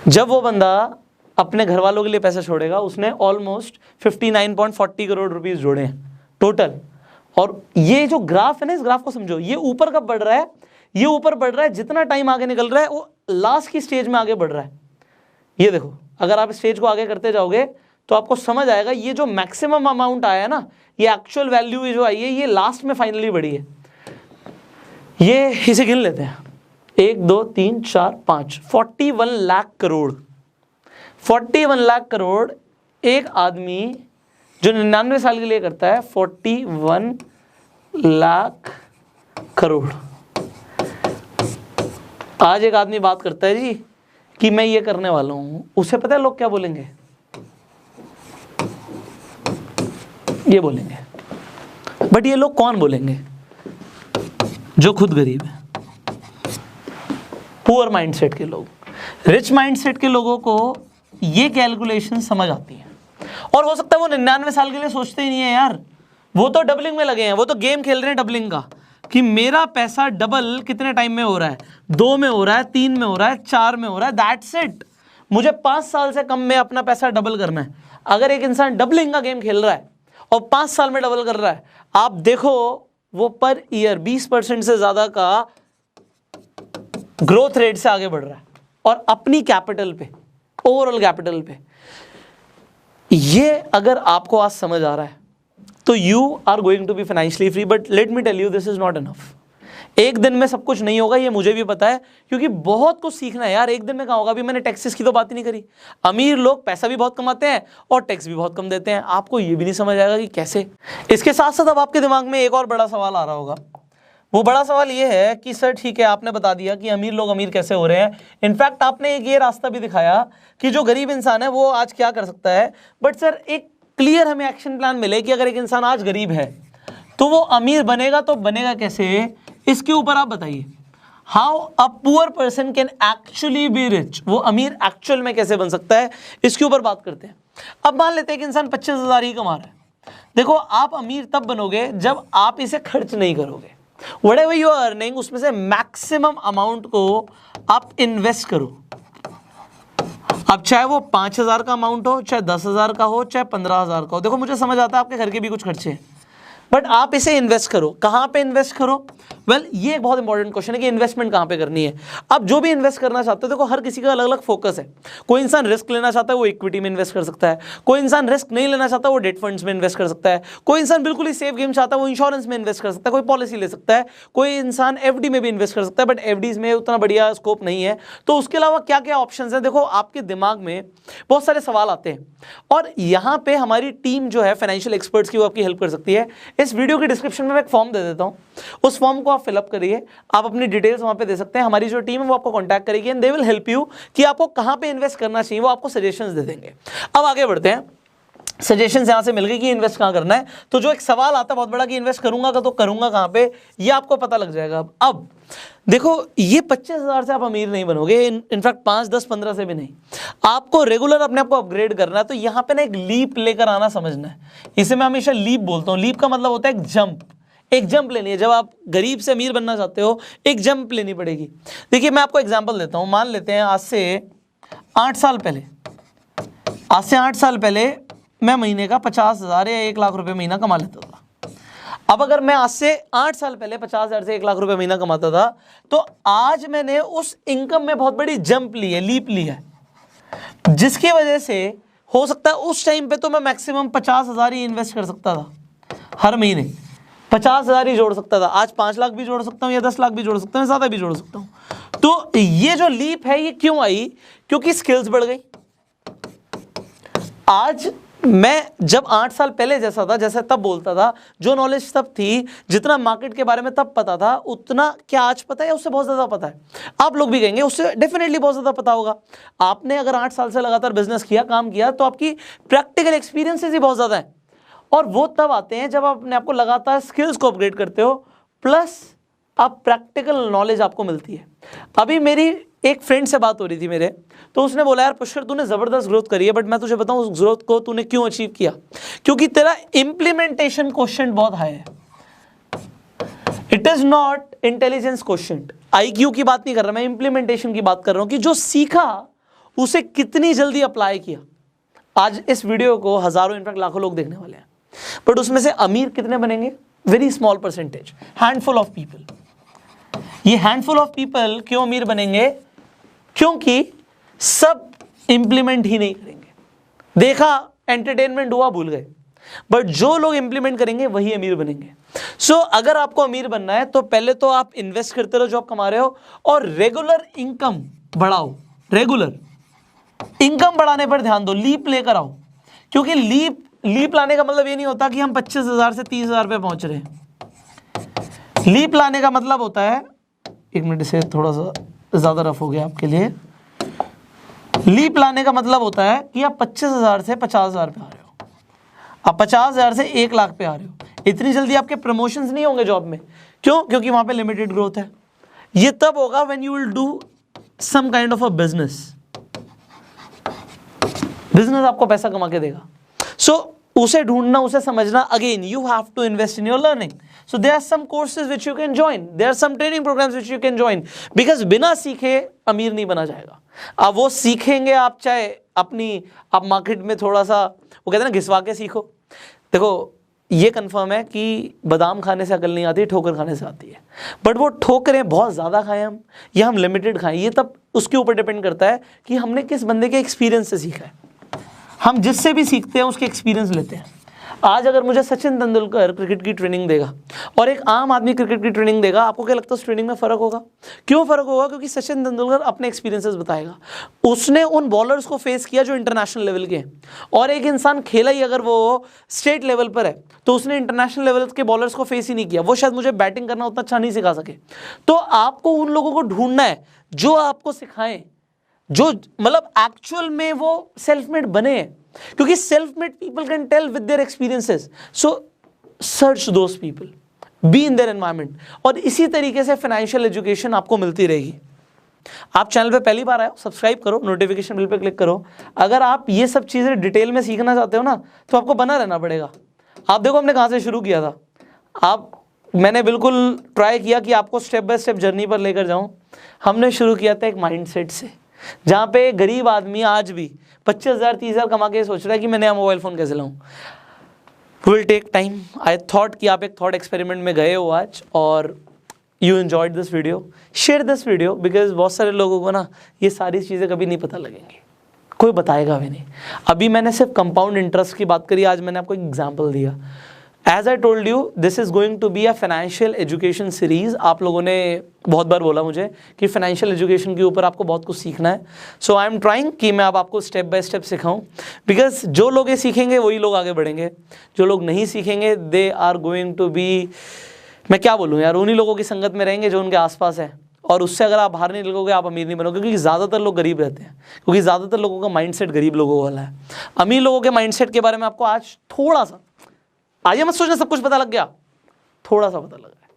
जब वो बंदा अपने घर वालों के लिए पैसे छोड़ेगा, उसने ऑलमोस्ट 59.40 करोड़ रुपीस जोड़े हैं टोटल। और ये जो ग्राफ है ना, इस ग्राफ को समझो, ये ऊपर कब बढ़ रहा है, ये ऊपर बढ़ रहा है जितना टाइम आगे निकल रहा है, वो लास्ट की स्टेज में आगे बढ़ रहा है। ये देखो, अगर आप स्टेज को आगे करते जाओगे तो आपको समझ आएगा ये जो मैक्सिमम अमाउंट आया है ना, ये एक्चुअल वैल्यू जो आई है, ये लास्ट में फाइनली बढ़ी है। ये इसे गिन लेते हैं, 1 2 3 4 5, 41 लाख करोड़। 41 लाख करोड़ एक आदमी जो 99 साल के लिए करता है, 41 लाख करोड़। आज एक आदमी बात करता है जी कि मैं ये करने वाला हूं, उसे पता है लोग क्या बोलेंगे? ये बोलेंगे। बट ये लोग कौन बोलेंगे? जो खुद गरीब है, पुअर माइंडसेट के लोग। रिच माइंडसेट के लोगों को ये कैलकुलेशन समझ आती है। और हो सकता है वो 99 साल के लिए सोचते ही नहीं है यार, वो तो डबलिंग में लगे हैं, वो तो गेम खेल रहे हैं डबलिंग का, कि मेरा पैसा डबल कितने टाइम में हो रहा है, 2 में हो रहा है, 3 में हो रहा है, 4 में हो रहा है, दैट्स इट। मुझे 5 साल से कम में अपना पैसा डबल करना है। अगर एक इंसान डबलिंग का गेम खेल रहा है और 5 साल में डबल कर रहा है, आप देखो वो पर ईयर 20% से ज्यादा का ग्रोथ रेट से आगे बढ़ रहा है, और अपनी कैपिटल पे, ओवरऑल कैपिटल पे। ये अगर आपको आज समझ आ रहा है तो you are going to be financially free. But let me tell you, this is not enough. एक दिन में सब कुछ नहीं होगा, ये मुझे भी पता है, क्योंकि बहुत कुछ सीखना है यार। एक दिन में कहाँ होगा? अभी मैंने टैक्सेस की तो बात ही नहीं करी। अमीर लोग पैसा भी बहुत कमाते हैं और टैक्स भी बहुत कम देते हैं। आपको ये भी नहीं समझ आएगा कि कैसे। इसके साथ साथ अब आपके दिमाग में एक और बड़ा सवाल आ रहा होगा। वो बड़ा सवाल ये है कि सर ठीक है, आपने बता दिया कि अमीर लोग अमीर कैसे हो रहे हैं, इनफैक्ट आपने एक ये रास्ता भी दिखाया कि जो गरीब इंसान है वो आज क्या कर सकता है। बट सर एक क्लियर हमें एक्शन प्लान मिले कि अगर एक इंसान आज गरीब है तो वो अमीर बनेगा, तो बनेगा कैसे? इसके ऊपर आप बताइए। How a poor person can actually be rich. वो अमीर एक्चुअल में कैसे बन सकता है, इसके ऊपर बात करते हैं। अब मान लेते हैं कि इंसान 25,000 ही कमा रहा है। देखो, आप अमीर तब बनोगे जब आप इसे खर्च नहीं करोगे। व्हाटएवर यू आर अर्निंग, उसमें से मैक्सिमम अमाउंट को आप इन्वेस्ट करो। अब चाहे वो 5,000 का अमाउंट हो, चाहे 10,000 का हो, चाहे 15,000 का हो। देखो, मुझे समझ आता है आपके घर के भी कुछ खर्चे हैं, बट आप इसे इन्वेस्ट करो। कहाँ पे इन्वेस्ट करो? वेल, ये एक बहुत इंपॉर्टेंट क्वेश्चन है कि इन्वेस्टमेंट कहाँ पे करनी है। अब जो भी इन्वेस्ट करना चाहते हो, देखो हर किसी का अलग अलग फोकस है। कोई इंसान रिस्क लेना चाहता है, वो इक्विटी में इन्वेस्ट कर सकता है। कोई इंसान रिस्क नहीं लेना चाहता, वो डेट फंड्स में इन्वेस्ट कर सकता है। कोई इंसान बिल्कुल ही सेफ गेम चाहता है, वो इंश्योरेंस में इन्वेस्ट कर सकता है, कोई पॉलिसी ले सकता है। कोई इंसान एफडी में भी इन्वेस्ट कर सकता है, बट एफडीज में उतना बढ़िया स्कोप नहीं है। तो उसके अलावा क्या क्या ऑप्शन है? देखो, आपके दिमाग में बहुत सारे सवाल आते हैं, और यहाँ पे हमारी टीम जो है फाइनेंशियल एक्सपर्ट्स की, वो आपकी हेल्प कर सकती है। इस वीडियो के डिस्क्रिप्शन में मैं एक फॉर्म दे देता हूँ, उस फॉर्म को आप फिलअप करिए। आप अपनी डिटेल्स वहां पे दे सकते हैं। हमारी जो टीम है वो आपको कांटेक्ट करेगी and they will help you कि आपको कहां पे इन्वेस्ट करना चाहिए, वो आपको सजेशंस दे देंगे। अब आगे बढ़ते हैं। सजेशंस यहां से मिल गई कि इन्वेस्ट कहां करना है। तो जो एक सवाल आता है बहुत बड़ा कि इन्वेस्ट करूंगा तो करूंगा कहां पे, ये आपको पता लग जाएगा। अब देखो, ये 25,000 से आप अमीर नहीं बनोगे, इनफैक्ट 5, 10, 15 से भी नहीं। आपको रेगुलर अपने आप को अपग्रेड करना है। तो यहां पे ना एक लीप लेकर आना समझना है। इसे मैं हमेशा लीप बोलता हूं। लीप का मतलब होता है एक जंप। एक जंप लेनी है। जब आप गरीब से अमीर बनना चाहते हो, एक जंप लेनी पड़ेगी। देखिए, मैं आपको एग्जांपल देता हूं। मान लेते हैं आज से 8 साल पहले मैं महीने का 50,000 या 1 लाख रुपए महीना कमा लेता था। अब अगर मैं आज से 8 साल पहले 50,000 से 1 लाख रुपए महीना कमाता था, तो आज मैंने उस इनकम में बहुत बड़ी जंप ली है, लीप ली है, जिसकी वजह से हो सकता है उस टाइम पे तो मैं मैक्सिमम 50,000 ही इन्वेस्ट कर सकता था। हर महीने 50,000 ही जोड़ सकता था। आज 5 लाख भी जोड़ सकता हूँ या 10 लाख भी जोड़ सकता हूँ, ज़्यादा भी जोड़ सकता हूँ। तो ये जो लीप है, ये क्यों आई? क्योंकि स्किल्स बढ़ गई। आज मैं जब 8 साल पहले जैसा था, जैसे तब बोलता था, जो नॉलेज तब थी, जितना मार्केट के बारे में तब पता था, उतना क्या आज पता है? उससे बहुत ज़्यादा पता है। आप लोग भी कहेंगे उससे डेफिनेटली बहुत ज़्यादा पता होगा। आपने अगर 8 साल से लगातार बिजनेस किया, काम किया, तो आपकी प्रैक्टिकल एक्सपीरियंसेस ही बहुत ज़्यादा है। और वो तब आते हैं जब आप अपने आपको लगातार स्किल्स को अपग्रेड करते हो, प्लस आप प्रैक्टिकल नॉलेज आपको मिलती है। अभी मेरी एक फ्रेंड से बात हो रही थी मेरे, तो उसने बोला, यार पुष्कर, तूने ज़बरदस्त ग्रोथ करी है, बट मैं तुझे बताऊं उस ग्रोथ को तूने क्यों अचीव किया? क्योंकि तेरा इम्प्लीमेंटेशन क्वेश्चन बहुत हाई है। It is not intelligence question. IQ की बात नहीं कर रहा मैं, इंप्लीमेंटेशन की बात कर रहा हूं कि जो सीखा उसे कितनी जल्दी अप्लाई किया। आज इस वीडियो को हजारों इनफैक्ट लाखों लोग देखने वाले हैं, बट उसमें से अमीर कितने बनेंगे? Very small percentage, handful of people. ये हैंडफुल ऑफ पीपल क्यों अमीर बनेंगे? क्योंकि सब इंप्लीमेंट ही नहीं करेंगे। देखा, एंटरटेनमेंट हुआ, भूल गए। बट जो लोग इंप्लीमेंट करेंगे वही अमीर बनेंगे। सो अगर आपको अमीर बनना है तो पहले तो आप इन्वेस्ट करते रहो जो आप कमा रहे हो, और रेगुलर इनकम बढ़ाओ। रेगुलर इनकम बढ़ाने पर ध्यान दो, लीप लेकर आओ। क्योंकि लीप लाने का मतलब ये नहीं होता कि हम 25,000 से 30,000 पे पहुंच रहे हैं। लीप लाने का मतलब होता है, एक मिनट से थोड़ा सा ज्यादा रफ हो गया आपके लिए। लीप लाने का मतलब होता है कि आप 25,000 से 50,000 पे आ रहे हो, आप 50,000 से 1 लाख पे आ रहे हो। इतनी जल्दी आपके प्रमोशंस नहीं होंगे जॉब में। क्यों? क्योंकि वहां पे लिमिटेड ग्रोथ है। ये तब होगा when you will do some kind of a business. Business आपको पैसा कमा के देगा। सो उसे ढूंढना, उसे समझना, again you have to invest in your learning. So there are some courses which you can join, there are some training programs which you can join, because बिना सीखे अमीर नहीं बना जाएगा। अब वो सीखेंगे आप, चाहे आप मार्केट में थोड़ा सा, वो कहते हैं ना, घिसवा के सीखो। देखो ये कंफर्म है कि बादाम खाने से अकल नहीं आती, ठोकर खाने से आती है। बट वो ठोकरें बहुत ज़्यादा खाएं हम, या हम लिमिटेड खाएं, ये तब उसके ऊपर डिपेंड करता है कि हमने किस बंदे के एक्सपीरियंस से सीखा है। हम जिससे भी सीखते हैं उसके एक्सपीरियंस लेते हैं। आज अगर मुझे सचिन तेंदुलकर क्रिकेट की ट्रेनिंग देगा और एक आम आदमी क्रिकेट की ट्रेनिंग देगा, आपको क्या लगता है उस ट्रेनिंग में फ़र्क होगा? क्यों फ़र्क होगा? क्योंकि सचिन तेंदुलकर अपने एक्सपीरियंसेस बताएगा। उसने उन बॉलर्स को फेस किया जो इंटरनेशनल लेवल के हैं, और एक इंसान खेला ही अगर वो स्टेट लेवल पर है तो उसने इंटरनेशनल लेवल के बॉलर्स को फेस ही नहीं किया। वो शायद मुझे बैटिंग करना उतना अच्छा नहीं सिखा सके। तो आपको उन लोगों को ढूंढना है जो आपको सिखाएं, जो मतलब एक्चुअल में वो सेल्फ मेड बने हैं। क्योंकि self made people can tell with their experiences. So search those people, be in their environment. और इसी तरीके से फाइनेंशियल एजुकेशन आपको मिलती रहेगी। आप चैनल पे पहली बार आए हो, सब्सक्राइब करो, नोटिफिकेशन बिल पे क्लिक करो। अगर आप ये सब चीज़ें डिटेल में सीखना चाहते हो ना, तो आपको बना रहना पड़ेगा। आप देखो हमने कहाँ से शुरू किया था। मैंने बिल्कुल ट्राई किया कि आपको स्टेप बाय स्टेप जर्नी पर लेकर जाऊं। हमने शुरू किया था एक माइंडसेट से, जहाँ पे गरीब आदमी आज भी 25,000 30,000 कमा के सोच रहा है कि मैं नया मोबाइल फ़ोन कैसे लाऊं। Will take time. I thought कि आप एक थॉट एक्सपेरिमेंट में गए हो आज, और you enjoyed this video. Share this video, because बहुत सारे लोगों को ना ये सारी चीज़ें कभी नहीं पता लगेंगी, कोई बताएगा भी नहीं। अभी मैंने सिर्फ कंपाउंड इंटरेस्ट की बात करी, आज मैंने आपको एक एग्जाम्पल दिया। As I told you, this is going to be a financial education series. आप लोगों ने बहुत बार बोला मुझे कि फाइनेंशियल एजुकेशन के ऊपर आपको बहुत कुछ सीखना है। सो आई एम ट्राइंग कि मैं अब आपको स्टेप बाय स्टेप सिखाऊं, बिकॉज जो लोग ये सीखेंगे वही लोग आगे बढ़ेंगे। जो लोग नहीं सीखेंगे they are going to be, मैं क्या बोलूँ यार, उन्हीं लोगों की संगत में रहेंगे जो उनके आसपास है। और उससे अगर आप बाहर नहीं निकलोगे आप अमीर नहीं बनोगे, क्योंकि ज़्यादातर लोग गरीब रहते हैं, क्योंकि ज़्यादातर लोगों का माइंडसेट गरीब लोगों वाला है। अमीर लोगों के माइंडसेट के बारे में आपको आज थोड़ा सा, आइए मत सोचना सब कुछ पता लग गया, थोड़ा सा पता लगा है,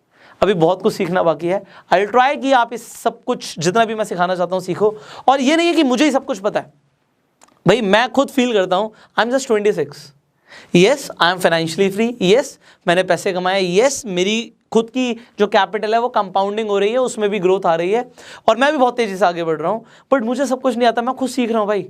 अभी बहुत कुछ सीखना बाकी है। आई विल ट्राई कि आप इस सब कुछ जितना भी मैं सिखाना चाहता हूँ सीखो। और ये नहीं है कि मुझे ही सब कुछ पता है, भाई मैं खुद फील करता हूँ I am just 26। Yes I am financially free, yes मैंने पैसे कमाए, येस मेरी खुद की जो कैपिटल है वो कंपाउंडिंग हो रही है, उसमें भी ग्रोथ आ रही है, और मैं भी बहुत तेज़ी से आगे बढ़ रहा हूँ। बट मुझे सब कुछ नहीं आता, मैं खुद सीख रहा हूँ भाई।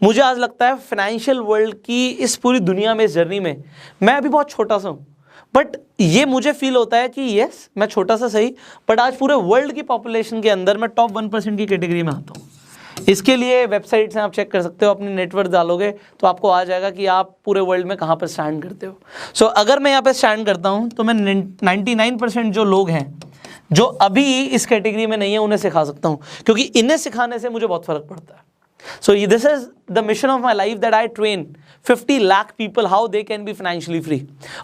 मुझे आज लगता है फाइनेंशियल वर्ल्ड की इस पूरी दुनिया में, इस जर्नी में मैं अभी बहुत छोटा सा हूँ, बट ये मुझे फील होता है कि यस मैं छोटा सा सही, बट आज पूरे वर्ल्ड की पॉपुलेशन के अंदर मैं टॉप 1% की कैटेगरी में आता हूँ। इसके लिए वेबसाइट्स हैं, आप चेक कर सकते हो, अपनी नेटवर्क डालोगे तो आपको आ जाएगा कि आप पूरे वर्ल्ड में कहाँ पर स्टैंड करते हो। सो अगर मैं यहाँ पे स्टैंड करता हूँ तो मैं 99% जो लोग हैं जो अभी इस कैटेगरी में नहीं है उन्हें सिखा सकता हूँ, क्योंकि इन्हें सिखाने से मुझे बहुत फ़र्क पड़ता है। So this is the mission of my life, that I train 50 lakh people how they can be financially free।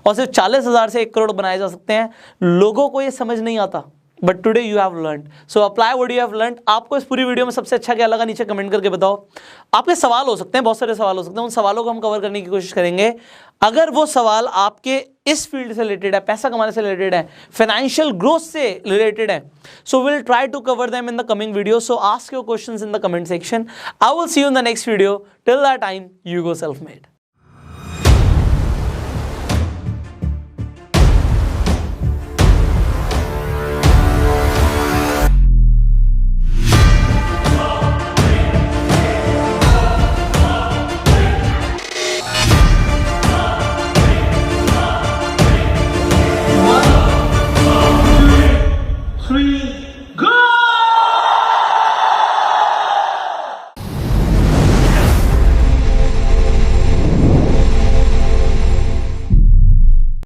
और सिर्फ 40,000 से 1 करोड़ बनाए जा सकते हैं। लोगों को ये समझ नहीं आता, but today you have learned, so apply what you have learned. आपको इस पूरी वीडियो में सबसे अच्छा क्या लगा नीचे कमेंट करके बताओ। आपके सवाल हो सकते हैं, बहुत सारे सवाल हो सकते हैं, उन सवालों को हम कवर करने की कोशिश करेंगे। अगर वो सवाल आपके इस फील्ड से रिलेटेड है, पैसा कमाने से रिलेटेड है, फाइनेंशियल ग्रोथ से रिलेटेड है, so will try to cover them in the coming video. So ask your questions in the comment section. I will see you in the next video. Till that time, you go self made.